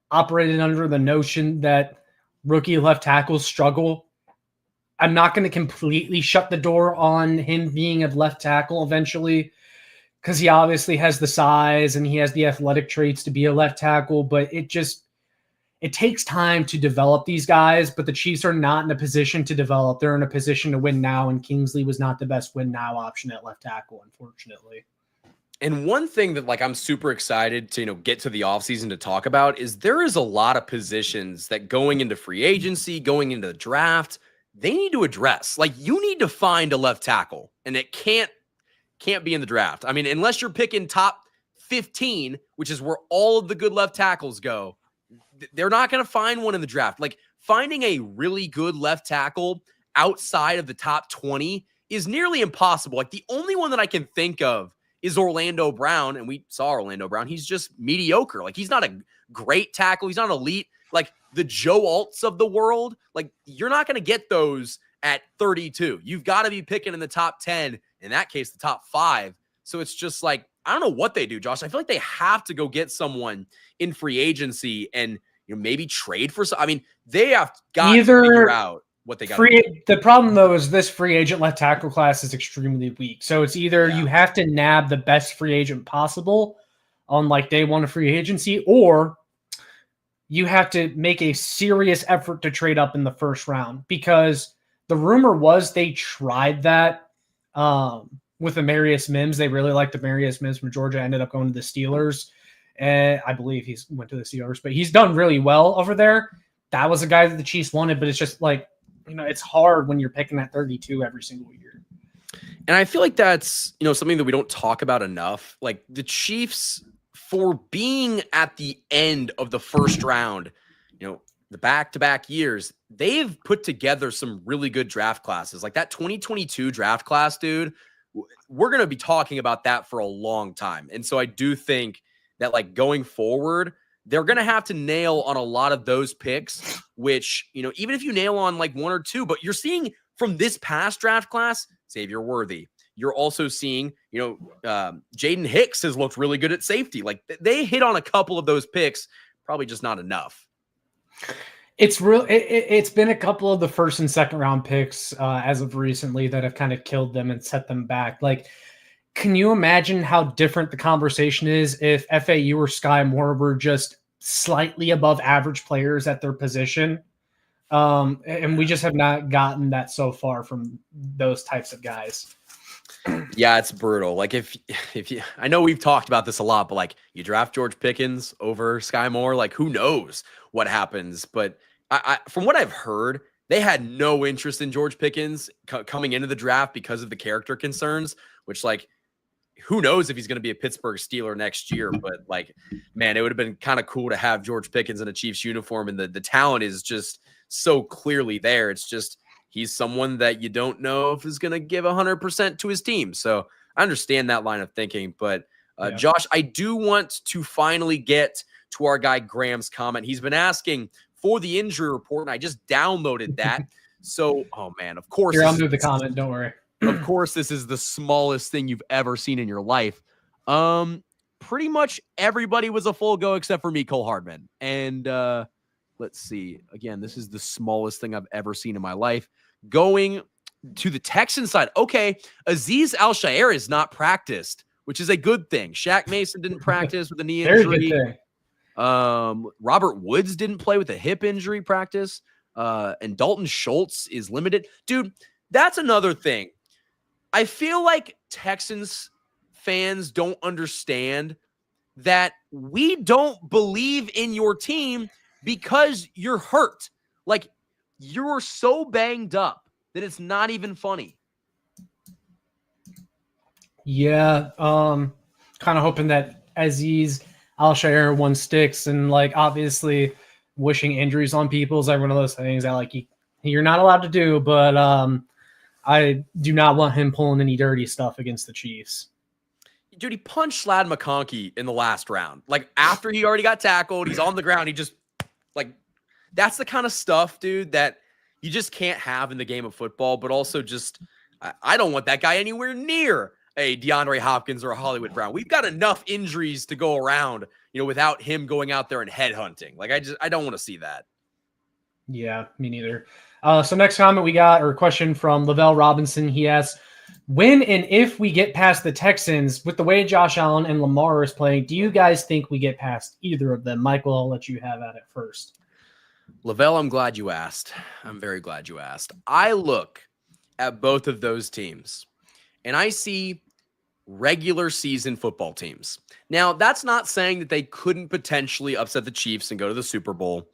operated under the notion that rookie left tackles struggle. I'm not going to completely shut the door on him being a left tackle eventually, because he obviously has the size and he has the athletic traits to be a left tackle, but it takes time to develop these guys, but the Chiefs are not in a position to develop. They're in a position to win now, and Kingsley was not the best win now option at left tackle, unfortunately. And one thing that like I'm super excited to get to the offseason to talk about is there is a lot of positions that going into free agency, going into the draft, they need to address. Like you need to find a left tackle, and it can't be in the draft. I mean, unless you're picking top 15, which is where all of the good left tackles go, they're not going to find one in the draft. Like finding a really good left tackle outside of the top 20 is nearly impossible. Like the only one that I can think of is Orlando Brown, and we saw Orlando Brown. He's just mediocre. Like he's not a great tackle. He's not elite. Like the Joe Alts of the world, like you're not going to get those at 32. You've got to be picking in the top 10. In that case, the top 5. So it's just like, I don't know what they do, Josh. I feel like they have to go get someone in free agency and maybe trade for some. I mean, they have got to figure out what they got. The problem though is this free agent left tackle class is extremely weak. So it's either you have to nab the best free agent possible on like day one of free agency, or you have to make a serious effort to trade up in the first round, because the rumor was they tried that with Amarius Mims. They really liked Amarius Mims from Georgia, ended up going to the Steelers. And I believe he went to the Steelers, but he's done really well over there. That was a guy that the Chiefs wanted, but it's just like, it's hard when you're picking at 32 every single year. And I feel like that's, something that we don't talk about enough. Like the Chiefs, for being at the end of the first round, the back-to-back years, they've put together some really good draft classes. Like that 2022 draft class, dude, we're going to be talking about that for a long time. And so I do think that like going forward, they're going to have to nail on a lot of those picks, which, even if you nail on like one or two, but you're seeing from this past draft class, Xavier Worthy. You're also seeing, Jaden Hicks has looked really good at safety. Like they hit on a couple of those picks, probably just not enough. It's real. It's been a couple of the first and second round picks as of recently that have kind of killed them and set them back. Like, can you imagine how different the conversation is if FAU or Sky Moore were just slightly above average players at their position? And we just have not gotten that so far from those types of guys. Yeah, it's brutal. Like if you, I know we've talked about this a lot, but like you draft George Pickens over Sky Moore, like who knows what happens? But I from what I've heard, they had no interest in George Pickens coming into the draft because of the character concerns, which like who knows if he's going to be a Pittsburgh Steeler next year, but like, man, it would have been kind of cool to have George Pickens in a Chiefs uniform, and the talent is just so clearly there. It's just, he's someone that you don't know if is going to give 100% to his team. So I understand that line of thinking, but Josh, I do want to finally get to our guy Graham's comment. He's been asking for the injury report, and I just downloaded that. So, oh man, of course. Here, I'll move the comment. Don't worry. Of course, this is the smallest thing you've ever seen in your life. Pretty much everybody was a full go except for me, Cole Hardman. And let's see. Again, this is the smallest thing I've ever seen in my life. Going to the Texans side. Okay, Azeez Al-Shaair is not practiced, which is a good thing. Shaq Mason didn't practice with a knee injury. Very good thing. Robert Woods didn't play with a hip injury practice. And Dalton Schultz is limited. Dude, that's another thing. I feel like Texans fans don't understand that we don't believe in your team because you're hurt. Like, you're so banged up that it's not even funny. Yeah, kind of hoping that Azeez Al-Shaair one sticks, and like obviously wishing injuries on people is like one of those things that like you're not allowed to do, but I do not want him pulling any dirty stuff against the Chiefs. Dude, he punched Slad McConkey in the last round. Like, after he already got tackled, he's on the ground. He just, like, that's the kind of stuff, dude, that you just can't have in the game of football. But also just, I don't want that guy anywhere near a DeAndre Hopkins or a Hollywood Brown. We've got enough injuries to go around, you know, without him going out there and headhunting. Like, I don't want to see that. Yeah, me neither. So next comment we got, or question from Lavelle Robinson. He asks, when and if we get past the Texans, with the way Josh Allen and Lamar is playing, do you guys think we get past either of them? Michael, I'll let you have at it first. Lavelle, I'm glad you asked. I'm very glad you asked. I look at both of those teams, and I see regular season football teams. Now, that's not saying that they couldn't potentially upset the Chiefs and go to the Super Bowl,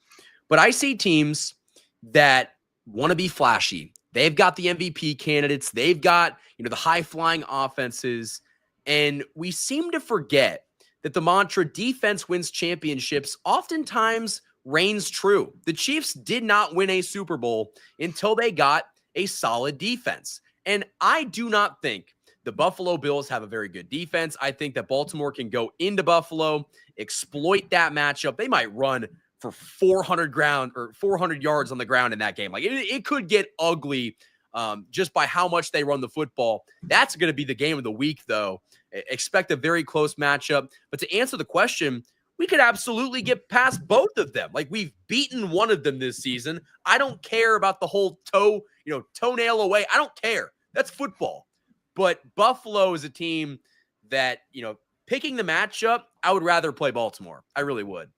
but I see teams that want to be flashy. They've got the MVP candidates. They've got, you know, the high-flying offenses. And we seem to forget that the mantra defense wins championships oftentimes reigns true. The Chiefs did not win a Super Bowl until they got a solid defense. And I do not think the Buffalo Bills have a very good defense. I think that Baltimore can go into Buffalo, exploit that matchup. They might run for 400 yards on the ground in that game. Like, it could get ugly just by how much they run the football. That's going to be the game of the week, though. Expect a very close matchup. But to answer the question, we could absolutely get past both of them. Like, we've beaten one of them this season. I don't care about the whole toenail away. I don't care. That's football. But Buffalo is a team that, you know, picking the matchup, I would rather play Baltimore. I really would.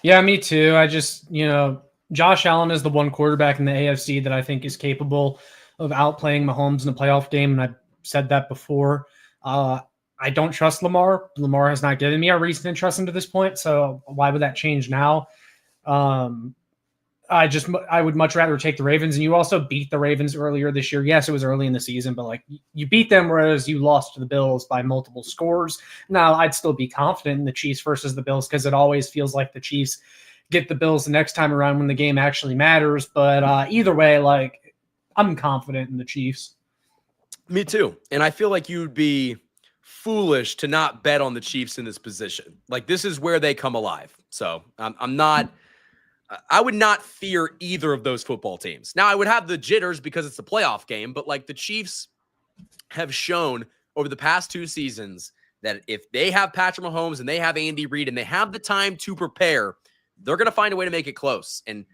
Yeah, me too. I just, you know, Josh Allen is the one quarterback in the AFC that I think is capable of outplaying Mahomes in a playoff game. And I've said that before. I don't trust Lamar. Lamar has not given me a reason to trust him to this point. So why would that change now? I would much rather take the Ravens. And you also beat the Ravens earlier this year. Yes, it was early in the season, but like you beat them, whereas you lost to the Bills by multiple scores. Now I'd still be confident in the Chiefs versus the Bills, because it always feels like the Chiefs get the Bills the next time around when the game actually matters. But either way, like, I'm confident in the Chiefs. Me too. And I feel like you'd be foolish to not bet on the Chiefs in this position. Like, this is where they come alive. So I would not fear either of those football teams. Now, I would have the jitters because it's a playoff game, but like, the Chiefs have shown over the past 2 seasons that if they have Patrick Mahomes and they have Andy Reid and they have the time to prepare, they're going to find a way to make it close. And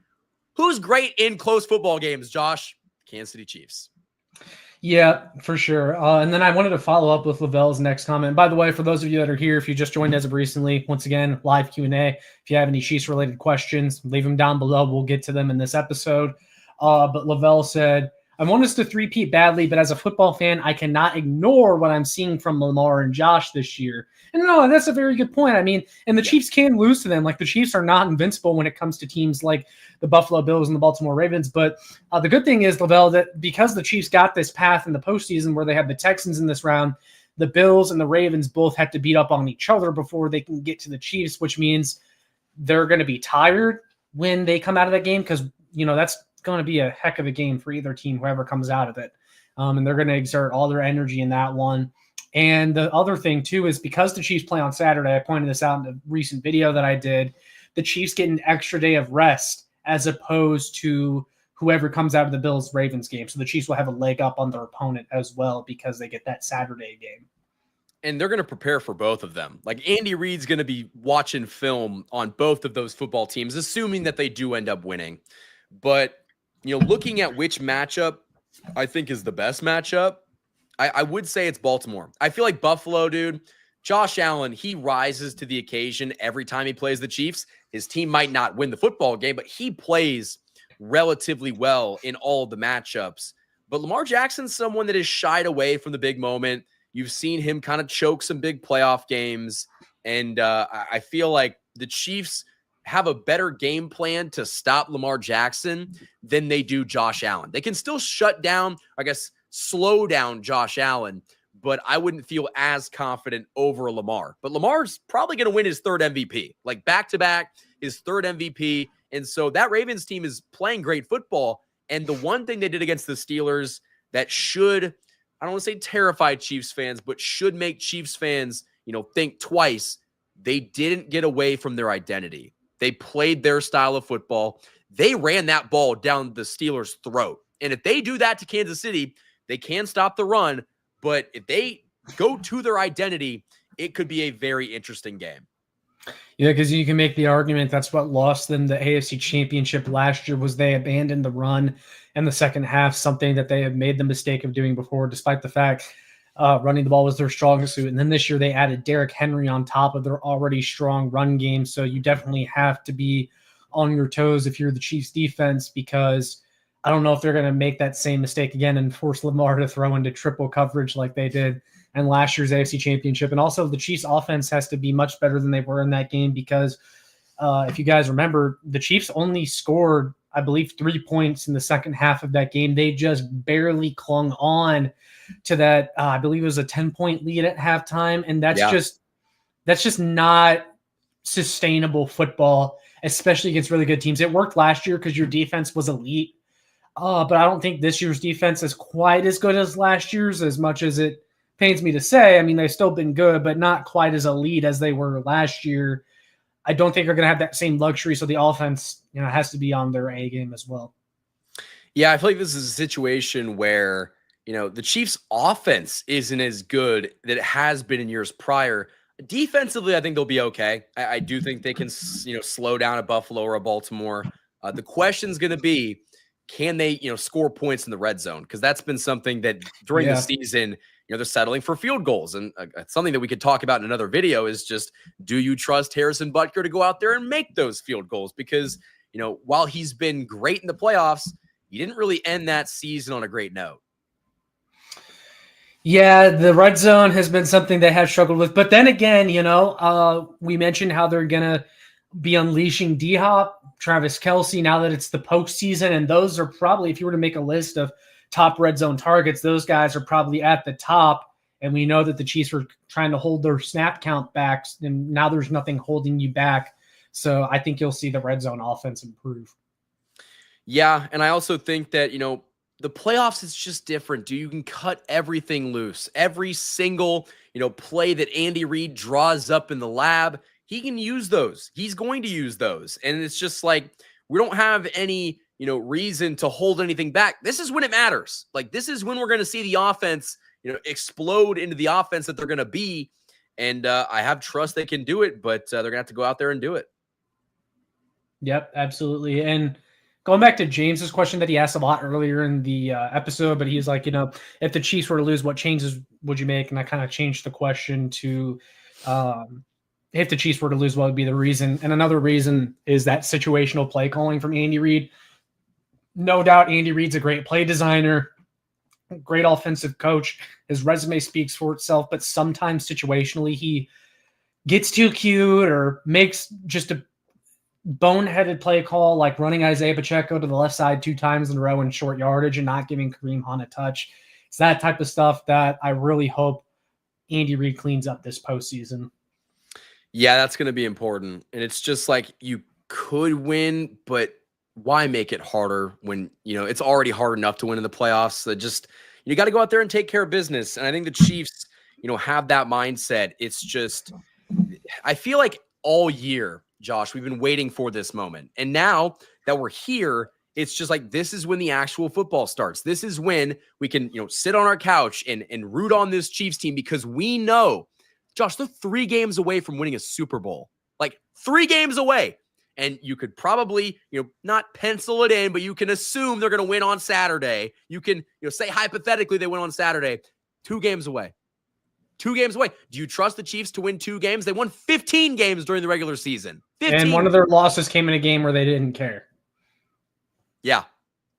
who's great in close football games, Josh? Kansas City Chiefs. Yeah, for sure. And then I wanted to follow up with Lavelle's next comment. By the way, for those of you that are here, if you just joined as of recently, once again, live Q&A. If you have any Chiefs-related questions, leave them down below. We'll get to them in this episode. But Lavelle said, I want us to three-peat badly, but as a football fan, I cannot ignore what I'm seeing from Lamar and Josh this year. And no, that's a very good point. I mean, and the Chiefs can lose to them. Like, the Chiefs are not invincible when it comes to teams like the Buffalo Bills and the Baltimore Ravens. But the good thing is, Lavelle, that because the Chiefs got this path in the postseason where they had the Texans in this round, the Bills and the Ravens both have to beat up on each other before they can get to the Chiefs, which means they're going to be tired when they come out of that game because, that's going to be a heck of a game for either team, whoever comes out of it. And they're going to exert all their energy in that one. And the other thing, too, is because the Chiefs play on Saturday, I pointed this out in a recent video that I did, the Chiefs get an extra day of rest as opposed to whoever comes out of the Bills-Ravens game. So the Chiefs will have a leg up on their opponent as well because they get that Saturday game. And they're going to prepare for both of them. Like Andy Reid's going to be watching film on both of those football teams, assuming that they do end up winning. But, looking at which matchup I think is the best matchup, I would say it's Baltimore. I feel like Buffalo, dude, Josh Allen, he rises to the occasion every time he plays the Chiefs. His team might not win the football game, but he plays relatively well in all of the matchups. But Lamar Jackson's someone that is shied away from the big moment. You've seen him kind of choke some big playoff games. And I feel like the Chiefs have a better game plan to stop Lamar Jackson than they do Josh Allen. They can still shut down, slow down Josh Allen, but I wouldn't feel as confident over Lamar. But Lamar's probably going to win his third MVP, like back-to-back, his third MVP. And so that Ravens team is playing great football. And the one thing they did against the Steelers that should, I don't want to say terrify Chiefs fans, but should make Chiefs fans, think twice, they didn't get away from their identity. They played their style of football. They ran that ball down the Steelers' throat. And if they do that to Kansas City, they can stop the run. But if they go to their identity, it could be a very interesting game. Yeah, because you can make the argument that's what lost them the AFC Championship last year was they abandoned the run in the second half, something that they had made the mistake of doing before, despite the fact running the ball was their strongest suit. And then this year they added Derrick Henry on top of their already strong run game. So you definitely have to be on your toes if you're the Chiefs defense, because I don't know if they're going to make that same mistake again and force Lamar to throw into triple coverage like they did in last year's AFC Championship. And also the Chiefs offense has to be much better than they were in that game because if you guys remember, the Chiefs only scored, I believe, 3 points in the second half of that game. They just barely clung on to that. I believe it was a 10-point lead at halftime. And that's just not sustainable football, especially against really good teams. It worked last year because your defense was elite. But I don't think this year's defense is quite as good as last year's, as much as it pains me to say. I mean, they've still been good, but not quite as elite as they were last year. I don't think they're going to have that same luxury, so the offense, has to be on their A game as well. Yeah, I feel like this is a situation where, the Chiefs' offense isn't as good that it has been in years prior. Defensively, I think they'll be okay. I do think they can, slow down a Buffalo or a Baltimore. The question's going to be, can they, score points in the red zone? Because that's been something that during the season, they're settling for field goals. And something that we could talk about in another video is just, do you trust Harrison Butker to go out there and make those field goals? Because, while he's been great in the playoffs, he didn't really end that season on a great note. Yeah, the red zone has been something they have struggled with. But then again, we mentioned how they're going to be unleashing D-Hop, Travis Kelce, now that it's the postseason. And those are probably, if you were to make a list of top red zone targets, those guys are probably at the top. And we know that the Chiefs were trying to hold their snap count back, and now there's nothing holding you back. So I think you'll see the red zone offense improve. Yeah, and I also think that, the playoffs is just different, dude. You can cut everything loose. Every single, play that Andy Reid draws up in the lab, he can use those. He's going to use those. And it's just like, we don't have any, reason to hold anything back. This is when it matters. Like, this is when we're going to see the offense, explode into the offense that they're going to be. And I have trust they can do it, but they're going to have to go out there and do it. Yep, absolutely. And going back to James's question that he asked a lot earlier in the episode, but he's like, if the Chiefs were to lose, what changes would you make? And I kind of changed the question to if the Chiefs were to lose, what would be the reason? And another reason is that situational play calling from Andy Reid. No doubt Andy Reid's a great play designer, great offensive coach. His resume speaks for itself, but sometimes situationally he gets too cute or makes just a boneheaded play call, like running Isaiah Pacheco to the left side 2 times in a row in short yardage and not giving Kareem Hunt a touch. It's that type of stuff that I really hope Andy Reid cleans up this postseason. Yeah, that's going to be important. And it's just like you could win, but why make it harder when, it's already hard enough to win in the playoffs? So just, you got to go out there and take care of business. And I think the Chiefs, have that mindset. It's just, I feel like all year, Josh, we've been waiting for this moment. And now that we're here, it's just like, this is when the actual football starts. This is when we can, sit on our couch and root on this Chiefs team, because we know, Josh, they're 3 games away from winning a Super Bowl. Like 3 games away. And you could probably, not pencil it in, but you can assume they're going to win on Saturday. You can, say hypothetically they win on Saturday. 2 games away. 2 games away. Do you trust the Chiefs to win 2 games? They won 15 games during the regular season. 15. And one of their losses came in a game where they didn't care. Yeah.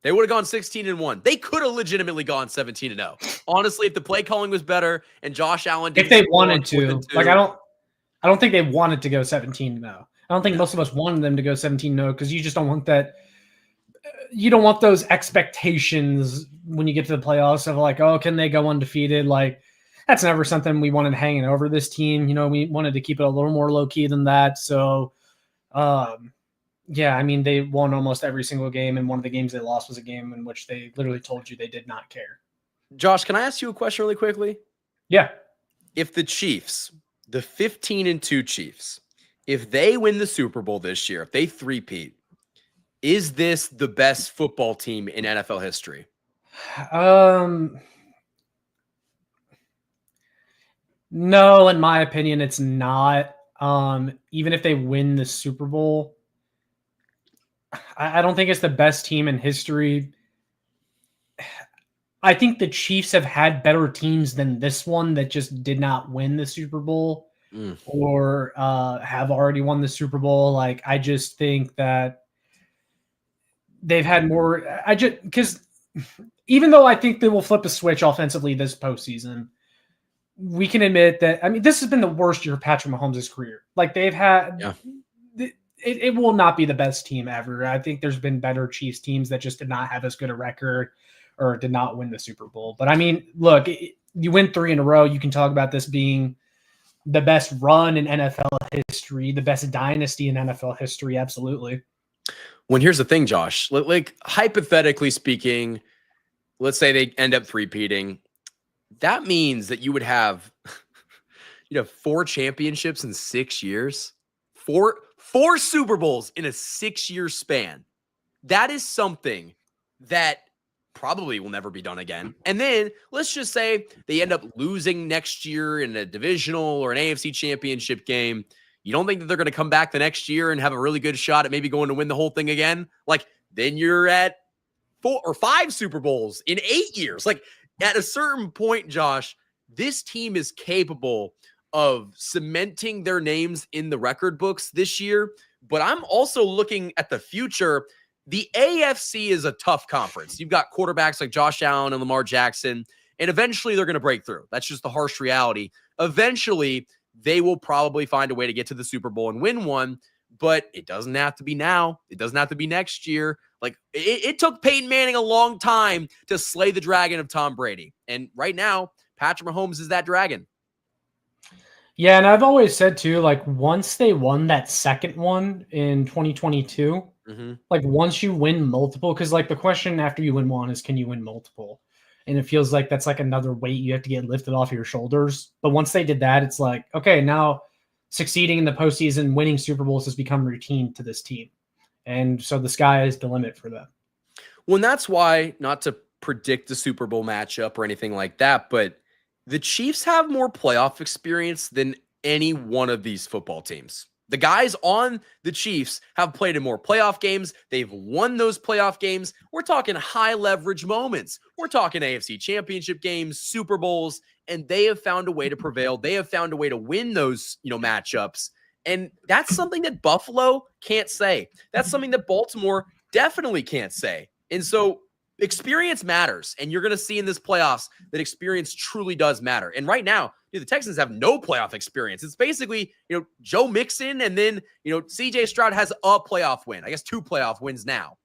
They would have gone 16-1. They could have legitimately gone 17-0. Honestly, if the play calling was better and Josh Allen didn't, if they wanted to, like I don't think they wanted to go 17-0. I don't think most of us wanted them to go 17-0 because you just don't want that. You don't want those expectations when you get to the playoffs of like, oh, can they go undefeated? Like that's never something we wanted hanging over this team. We wanted to keep it a little more low key than that. So, yeah, I mean, they won almost every single game, and one of the games they lost was a game in which they literally told you they did not care. Josh, can I ask you a question really quickly? Yeah. If the Chiefs, the 15-2 Chiefs, if they win the Super Bowl this year, if they three-peat, is this the best football team in NFL history? No, in my opinion, it's not. Even if they win the Super Bowl, I don't think it's the best team in history. I think the Chiefs have had better teams than this one that just did not win the Super Bowl or have already won the Super Bowl. Like, I just think that they've had more. Because even though I think they will flip a switch offensively this postseason, we can admit that, I mean, this has been the worst year of Patrick Mahomes' career. Like, they've had. Yeah. It will not be the best team ever. I think there's been better Chiefs teams that just did not have as good a record or did not win the Super Bowl. But I mean, look, you win 3 in a row. You can talk about this being the best run in NFL history, the best dynasty in NFL history. Absolutely. Well, here's the thing, Josh. Like, hypothetically speaking, let's say they end up three-peating. That means that you would have, 4 championships in 6 years. Four Super Bowls in a 6-year span. That is something that probably will never be done again. And then let's just say they end up losing next year in a divisional or an AFC championship game. You don't think that they're going to come back the next year and have a really good shot at maybe going to win the whole thing again? Like, then you're at 4 or 5 Super Bowls in 8 years. Like, at a certain point, Josh, this team is capable of cementing their names in the record books this year. But I'm also looking at the future. The AFC is a tough conference. You've got quarterbacks like Josh Allen and Lamar Jackson, and eventually they're going to break through. That's just the harsh reality. Eventually, they will probably find a way to get to the Super Bowl and win one, but it doesn't have to be now. It doesn't have to be next year. Like, it took Peyton Manning a long time to slay the dragon of Tom Brady. And right now, Patrick Mahomes is that dragon. Yeah, and I've always said too, like once they won that second one in 2022, like once you win multiple, because like the question after you win one is, can you win multiple? And it feels like that's like another weight you have to get lifted off your shoulders. But once they did that, it's like, okay, now succeeding in the postseason, winning Super Bowls has become routine to this team. And so the sky is the limit for them. Well, and that's why, not to predict the Super Bowl matchup or anything like that, but the Chiefs have more playoff experience than any one of these football teams. The guys on the Chiefs have played in more playoff games. They've won those playoff games. We're talking high leverage moments. We're talking AFC championship games, Super Bowls, and they have found a way to prevail. They have found a way to win those, matchups. And that's something that Buffalo can't say. That's something that Baltimore definitely can't say. And so experience matters, and you're going to see in this playoffs that experience truly does matter. And right now, the Texans have no playoff experience. It's basically, Joe Mixon, and then, CJ Stroud has a playoff win. I guess 2 playoff wins now.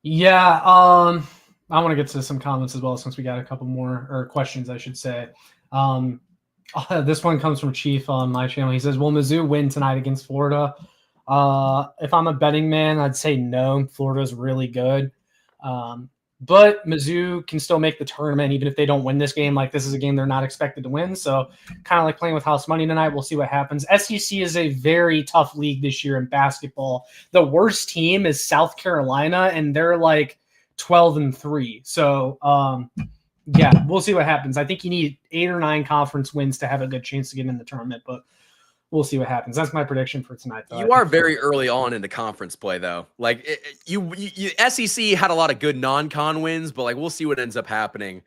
Yeah, I want to get to some comments as well since we got a couple more, or questions, I should say. This one comes from Chief on my channel. He says, will Mizzou win tonight against Florida? If I'm a betting man, I'd say no. Florida's really good. But Mizzou can still make the tournament even if they don't win this game. Like, this is a game they're not expected to win. So kind of like playing with house money tonight. We'll see what happens. SEC is a very tough league this year in basketball. The worst team is South Carolina, and they're like 12-3. So, yeah, we'll see what happens. I think you need 8 or 9 conference wins to have a good chance to get in the tournament, but we'll see what happens. That's my prediction for tonight, though. You are very early on into conference play, though. Like, SEC had a lot of good non-con wins, but like, we'll see what ends up happening.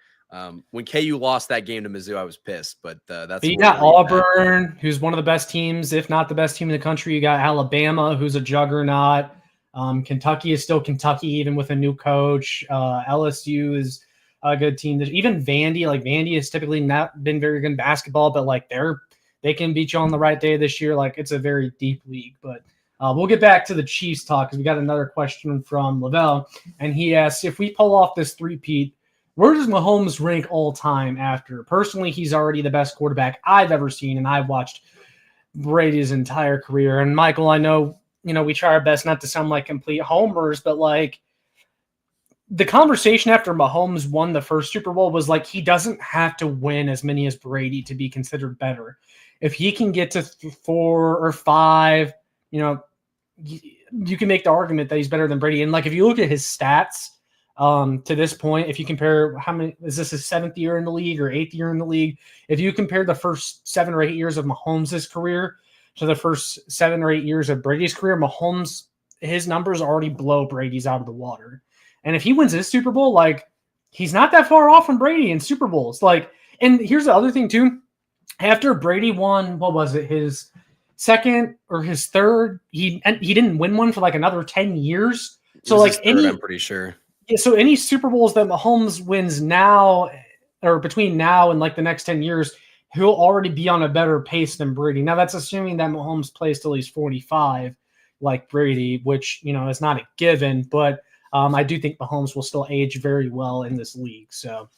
When KU lost that game to Mizzou, I was pissed, but that's. You got Auburn, who's one of the best teams, if not the best team in the country. You got Alabama, who's a juggernaut. Kentucky is still Kentucky, even with a new coach. LSU is a good team. Even Vandy, like Vandy has typically not been very good in basketball, but like they can beat you on the right day this year. Like, it's a very deep league. But we'll get back to the Chiefs talk because we got another question from Lavelle, and he asks, if we pull off this three-peat, where does Mahomes rank all time after? Personally, he's already the best quarterback I've ever seen, and I've watched Brady's entire career. And Michael, I know, we try our best not to sound like complete homers, but like, the conversation after Mahomes won the first Super Bowl was like, he doesn't have to win as many as Brady to be considered better. If he can get to 4 or 5, you can make the argument that he's better than Brady. And like, if you look at his stats to this point, if you compare is this his 7th year in the league or 8th year in the league? If you compare the first 7 or 8 years of Mahomes' career to the first 7 or 8 years of Brady's career, Mahomes, his numbers already blow Brady's out of the water. And if he wins this Super Bowl, like, he's not that far off from Brady in Super Bowls. Like, and here's the other thing too. After Brady won, what was it, his 2nd or his 3rd? He didn't win one for like another 10 years. So like I'm pretty sure. Yeah, so any Super Bowls that Mahomes wins now or between now and like the next 10 years, he'll already be on a better pace than Brady. Now that's assuming that Mahomes plays till he's 45 like Brady, which, is not a given, but I do think Mahomes will still age very well in this league. So,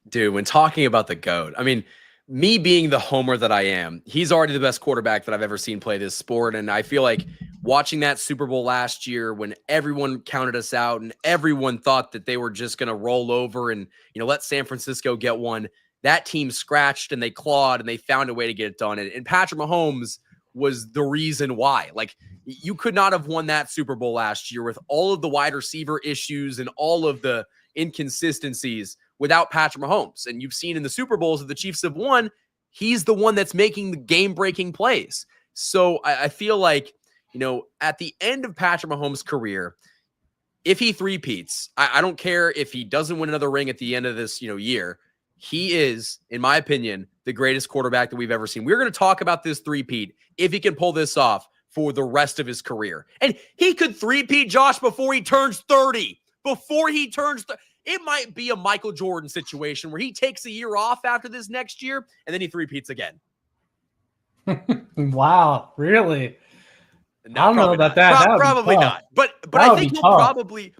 dude, when talking about the GOAT, I mean, me being the homer that I am, he's already the best quarterback that I've ever seen play this sport. And I feel like watching that Super Bowl last year when everyone counted us out and everyone thought that they were just going to roll over and, let San Francisco get one, that team scratched and they clawed and they found a way to get it done. And Patrick Mahomes was the reason why. Like, you could not have won that Super Bowl last year with all of the wide receiver issues and all of the inconsistencies without Patrick Mahomes. And you've seen in the Super Bowls that the Chiefs have won, he's the one that's making the game-breaking plays. So I feel like, at the end of Patrick Mahomes' career, if he three-peats, I don't care if he doesn't win another ring at the end of this, year. He is, in my opinion, the greatest quarterback that we've ever seen. We're going to talk about this three-peat, if he can pull this off, for the rest of his career. And he could three-peat, Josh, before he turns 30. Before he turns 30. It might be a Michael Jordan situation where he takes a year off after this next year, and then he three-peats again. Wow, really? No, I don't know about that. Probably not. But I think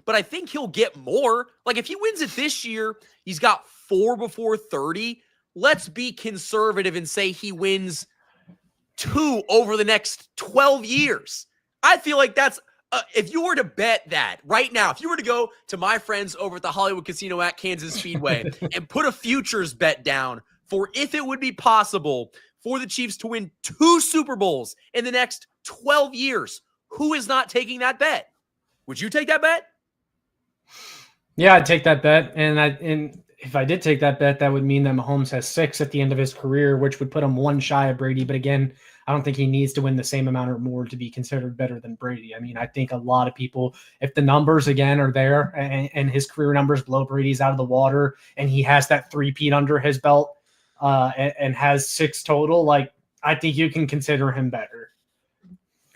I think he'll get more. Like, if he wins it this year, he's got 4 before 30. Let's be conservative and say he wins 2 over the next 12 years. I feel like that's, if you were to bet that right now, if you were to go to my friends over at the Hollywood Casino at Kansas Speedway and put a futures bet down for if it would be possible for the Chiefs to win 2 Super Bowls in the next 12 years, who is not taking that bet? Would you take that bet? Yeah, I'd take that bet. And if I did take that bet, that would mean that Mahomes has 6 at the end of his career, which would put him 1 shy of Brady. But again, I don't think he needs to win the same amount or more to be considered better than Brady. I mean, I think a lot of people, if the numbers again are there and his career numbers blow Brady's out of the water and he has that three-peat under his belt and has 6 total, like, I think you can consider him better.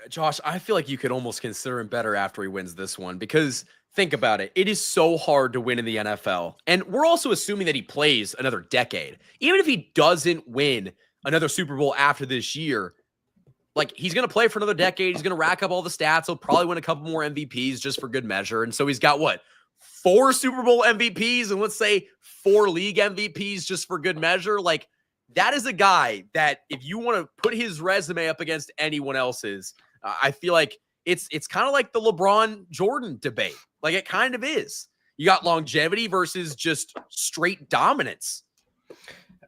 Josh, I feel like you could almost consider him better after he wins this one because think about it. It is so hard to win in the NFL. And we're also assuming that he plays another decade. Even if he doesn't win another Super Bowl after this year, like, he's going to play for another decade. He's going to rack up all the stats. He'll probably win a couple more MVPs just for good measure. And so he's got, what, 4 Super Bowl MVPs and let's say 4 league MVPs just for good measure. Like, that is a guy that if you want to put his resume up against anyone else's, I feel like it's kind of like the LeBron Jordan debate. Like, it kind of is. You got longevity versus just straight dominance.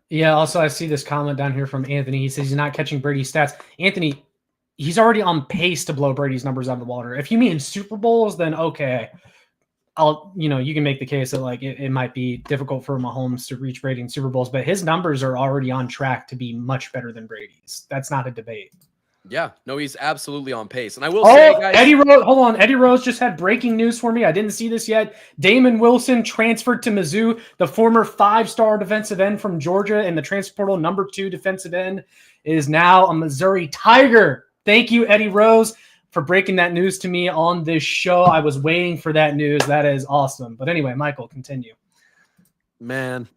Yeah, also I see this comment down here from Anthony. He says he's not catching Brady's stats. Anthony, he's already on pace to blow Brady's numbers out of the water. If you mean Super Bowls, then okay. You can make the case that like it might be difficult for Mahomes to reach Brady in Super Bowls, but his numbers are already on track to be much better than Brady's. That's not a debate. Yeah, no, he's absolutely on pace. And I will say, guys, Eddie Rose, hold on. Eddie Rose just had breaking news for me. I didn't see this yet. Damon Wilson transferred to Mizzou. The former 5-star defensive end from Georgia and the transfer portal number 2 defensive end is now a Missouri Tiger. Thank you, Eddie Rose, for breaking that news to me on this show. I was waiting for that news. That is awesome. But anyway, Michael, continue. Man.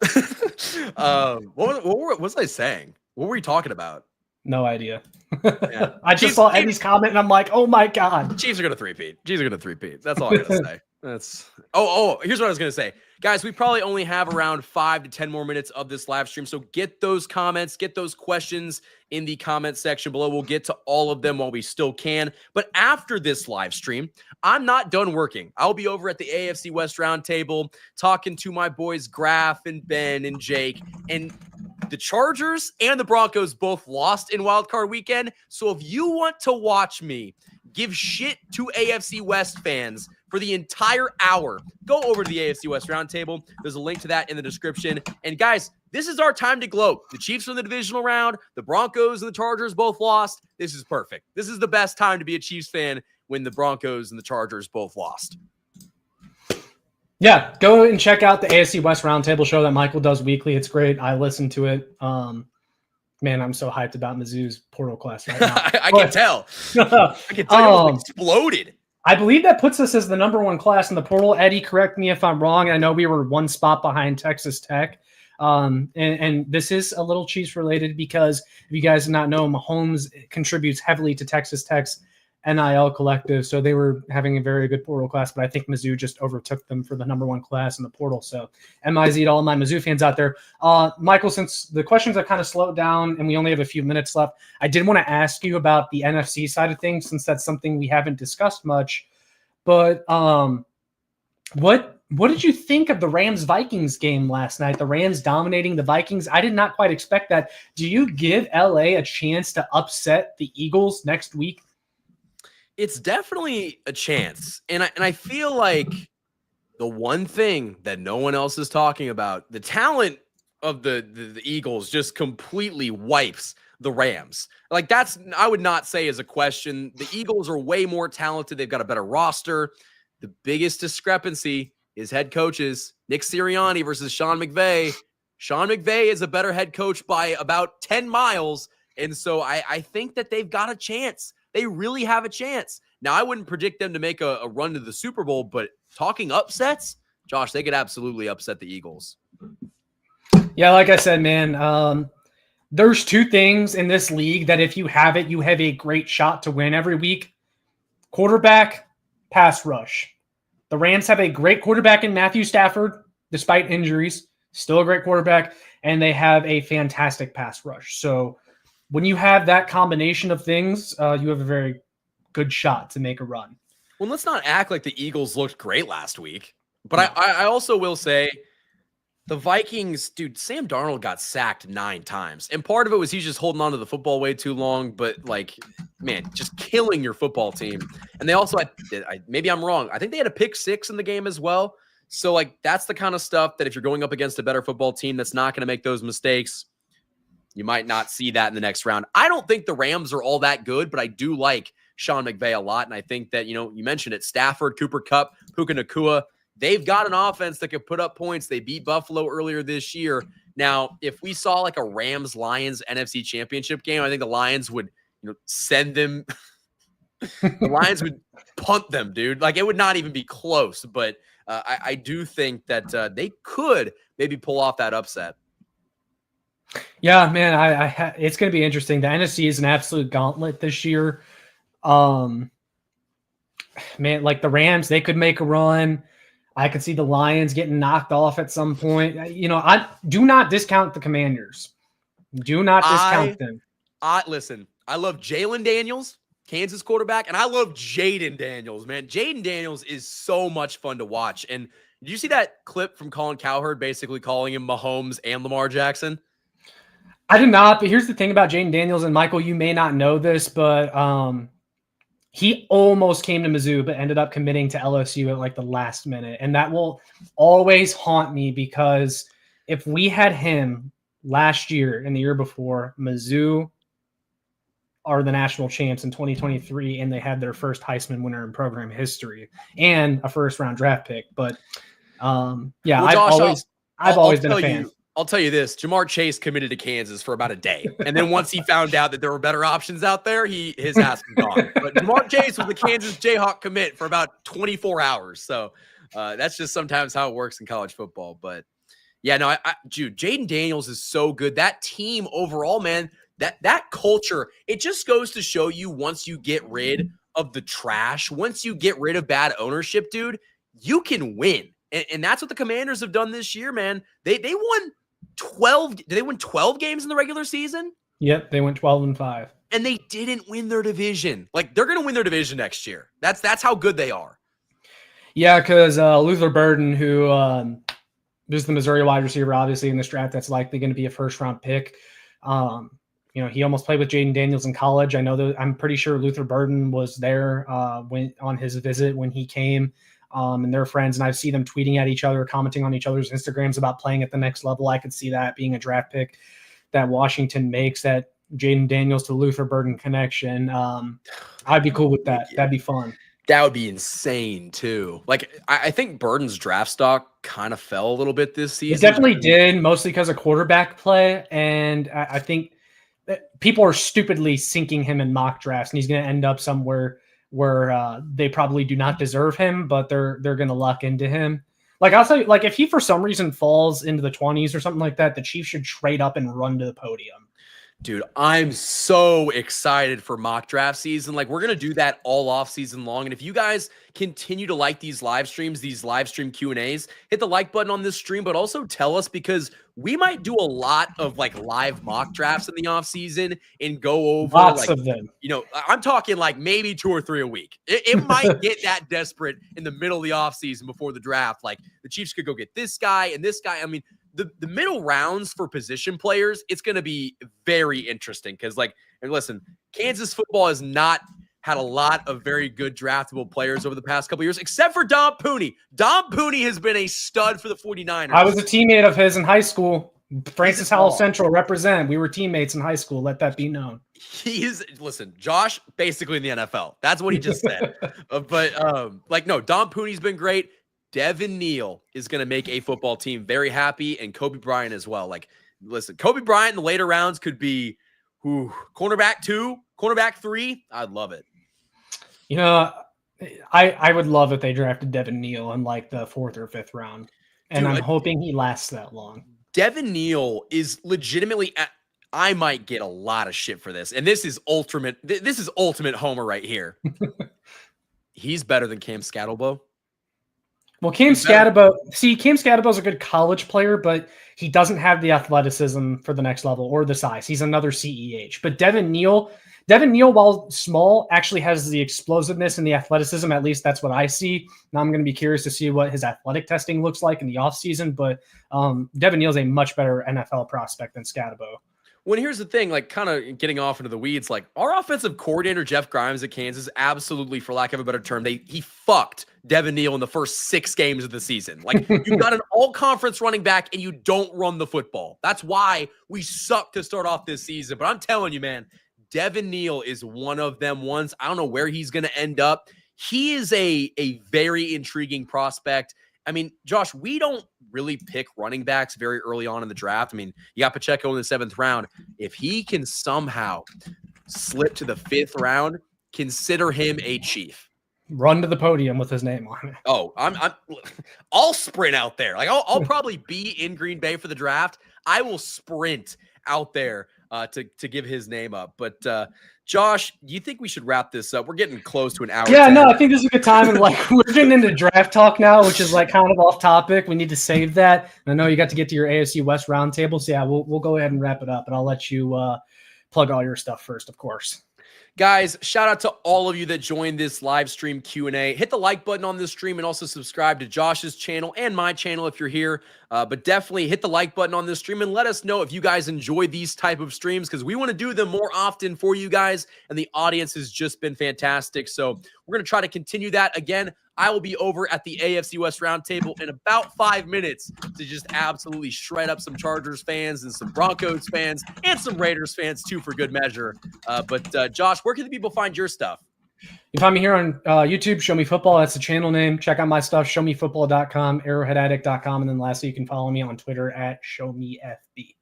What was I saying? What were we talking about? No idea. Yeah. I just saw Eddie's comment and I'm like, oh my God. Chiefs are going to three-peat. That's all I got to say. That's here's what I was going to say. Guys, we probably only have around 5 to 10 more minutes of this live stream. So get those comments, get those questions in the comment section below. We'll get to all of them while we still can. But after this live stream, I'm not done working. I'll be over at the AFC West Roundtable talking to my boys Graf and Ben and Jake. And the Chargers and the Broncos both lost in Wildcard Weekend. So if you want to watch me give shit to AFC West fans for the entire hour, go over to the AFC West Roundtable. There's a link to that in the description. And guys, this is our time to gloat. The Chiefs are in the divisional round. The Broncos and the Chargers both lost. This is perfect. This is the best time to be a Chiefs fan when the Broncos and the Chargers both lost. Yeah, go and check out the AFC West Roundtable show that Michael does weekly. It's great. I listen to it. Man, I'm so hyped about Mizzou's portal class right now. I can tell. I can tell it exploded. I believe that puts us as the number 1 class in the portal. Eddie, correct me if I'm wrong. I know we were 1 spot behind Texas Tech. And this is a little Chiefs related because if you guys do not know, Mahomes contributes heavily to Texas Tech's NIL collective. So they were having a very good portal class, but I think Mizzou just overtook them for the number 1 class in the portal. So MIZ to all my Mizzou fans out there. Michael, since the questions have kind of slowed down and we only have a few minutes left, I did want to ask you about the NFC side of things, since that's something we haven't discussed much. But what did you think of the Rams-Vikings game last night? The Rams dominating the Vikings. I did not quite expect that. Do you give LA a chance to upset the Eagles next week? It's definitely a chance. And I feel like the one thing that no one else is talking about, the talent of the Eagles just completely wipes the Rams. Like, that's, I would not say is a question. The Eagles are way more talented. They've got a better roster. The biggest discrepancy is head coaches. Nick Sirianni versus Sean McVay. Sean McVay is a better head coach by about 10 miles. And so I think that they've got a chance. They really have a chance. Now, I wouldn't predict them to make a run to the Super Bowl, but talking upsets, Josh, they could absolutely upset the Eagles. Yeah, like I said, man, there's 2 things in this league that if you have it, you have a great shot to win every week. Quarterback, pass rush. The Rams have a great quarterback in Matthew Stafford, despite injuries. Still a great quarterback, and they have a fantastic pass rush. So when you have that combination of things, you have a very good shot to make a run. Well, let's not act like the Eagles looked great last week. But no. I also will say the Vikings, dude, Sam Darnold got sacked 9 times. And part of it was he's just holding on to the football way too long. But, like, man, just killing your football team. And they also, maybe I'm wrong, I think they had a pick 6 in the game as well. So, like, that's the kind of stuff that if you're going up against a better football team that's not going to make those mistakes, you might not see that in the next round. I don't think the Rams are all that good, but I do like Sean McVay a lot. And I think that, you mentioned it, Stafford, Cooper Kupp, Puka Nacua, they've got an offense that could put up points. They beat Buffalo earlier this year. Now, if we saw like a Rams-Lions NFC Championship game, I think the Lions would, send them. The Lions would punt them, dude. Like, it would not even be close. But I do think that they could maybe pull off that upset. Yeah, man, it's going to be interesting. The NFC is an absolute gauntlet this year. Man, like the Rams, they could make a run. I could see the Lions getting knocked off at some point. I do not discount the Commanders. Do not discount them. Listen, I love Jalen Daniels, Kansas quarterback, and I love Jaden Daniels, man. Jaden Daniels is so much fun to watch. And did you see that clip from Colin Cowherd basically calling him Mahomes and Lamar Jackson? I did not, but here's the thing about Jaden Daniels, and Michael, you may not know this, but he almost came to Mizzou, but ended up committing to LSU at like the last minute. And that will always haunt me because if we had him last year and the year before, Mizzou are the national champs in 2023, and they had their first Heisman winner in program history and a first-round draft pick. But well, Josh, I've always been a fan. I'll tell you this: Jamar Chase committed to Kansas for about a day, and then once he found out that there were better options out there, his ass was gone. But Jamar Chase was the Kansas Jayhawk commit for about 24 hours. So that's just sometimes how it works in college football. But yeah, no, Jude, Jaden Daniels is so good. That team overall, man, that culture, it just goes to show you once you get rid of the trash, once you get rid of bad ownership, dude, you can win. And that's what the Commanders have done this year, man. They won 12. Did they win 12 games in the regular season? Yep, they went 12-5. And they didn't win their division. Like, they're going to win their division next year. That's how good they are. Yeah, because Luther Burden, who is the Missouri wide receiver, obviously, in this draft, that's likely going to be a first-round pick. He almost played with Jaden Daniels in college. I'm pretty sure Luther Burden was there when on his visit when he came. And they're friends, and I see them tweeting at each other, commenting on each other's Instagrams about playing at the next level. I could see that being a draft pick that Washington makes, that Jaden Daniels to Luther Burden connection. I'd be cool with that. That'd be fun. That would be insane, too. Like, I think Burden's draft stock kind of fell a little bit this season. It definitely did, mostly because of quarterback play, and I think that people are stupidly sinking him in mock drafts, and he's going to end up somewhere where they probably do not deserve him, but they're going to luck into him. Like, I'll tell you, like, if he for some reason falls into the 20s or something like that, the Chiefs should trade up and run to the podium. Dude, I'm so excited for mock draft season. Like, we're going to do that all off season long. And if you guys continue to like these live streams, these live stream Q&As, hit the like button on this stream, but also tell us, because we might do a lot of like live mock drafts in the off season and go over lots of them. I'm talking like maybe 2 or 3 a week. It might get that desperate in the middle of the off season before the draft. Like, the Chiefs could go get this guy and this guy. I mean, the middle rounds for position players, it's going to be very interesting because, like, and listen, Kansas football has not had a lot of very good draftable players over the past couple of years, except for Dom Pooney. Dom Pooney has been a stud for the 49ers. I was a teammate of his in high school. Francis Howell Central represent. We were teammates in high school. Let that be known. Listen, Josh, basically in the NFL. That's what he just said. No, Dom Pooney's been great. Devin Neal is going to make a football team very happy, and Kobe Bryant as well. Like, listen, Kobe Bryant in the later rounds could be cornerback 2, cornerback 3. I'd love it. I would love if they drafted Devin Neal in like the 4th or 5th round, and I'm hoping he lasts that long. Devin Neal is legitimately I might get a lot of shit for this, and this is ultimate homer right here. He's better than Cam Scattlebo. Well, Cam Scatterbo is a good college player, but he doesn't have the athleticism for the next level or the size. He's another CEH. But Devin Neal, while small, actually has the explosiveness and the athleticism. At least that's what I see. Now I'm going to be curious to see what his athletic testing looks like in the offseason. But Devin Neal is a much better NFL prospect than Scatterbo. Well, here's the thing, like, kind of getting off into the weeds, like, our offensive coordinator, Jeff Grimes at Kansas, absolutely, for lack of a better term, he fucked Devin Neal in the first 6 games of the season. Like, you've got an all-conference running back, and you don't run the football. That's why we suck to start off this season. But I'm telling you, man, Devin Neal is one of them ones. I don't know where he's going to end up. He is a very intriguing prospect. I mean, Josh, we don't really pick running backs very early on in the draft. I mean, you got Pacheco in the 7th round. If he can somehow slip to the 5th round, consider him a Chief. Run to the podium with his name on it. Oh, I'll sprint out there. Like, I'll probably be in Green Bay for the draft. I will sprint out there to give his name up. But Josh, do you think we should wrap this up? We're getting close to an hour. Yeah, no, I think this is a good time. And like, we're getting into draft talk now, which is like kind of off topic. We need to save that. And I know you got to get to your AFC West roundtable. So yeah, we'll go ahead and wrap it up, and I'll let you plug all your stuff first, of course. Guys, shout out to all of you that joined this live stream Q&A. Hit the like button on this stream and also subscribe to Josh's channel and my channel if you're here. But definitely hit the like button on this stream and let us know if you guys enjoy these type of streams, because we want to do them more often for you guys, and the audience has just been fantastic. So we're going to try to continue that. Again, I will be over at the AFC West Roundtable in about 5 minutes to just absolutely shred up some Chargers fans and some Broncos fans and some Raiders fans too, for good measure. But Josh, where can the people find your stuff? You can find me here on YouTube, Show Me Football. That's the channel name. Check out my stuff, showmefootball.com, arrowheadaddict.com. And then lastly, you can follow me on Twitter at ShowMeFB.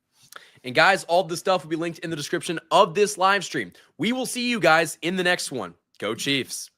And guys, all of the stuff will be linked in the description of this live stream. We will see you guys in the next one. Go Chiefs.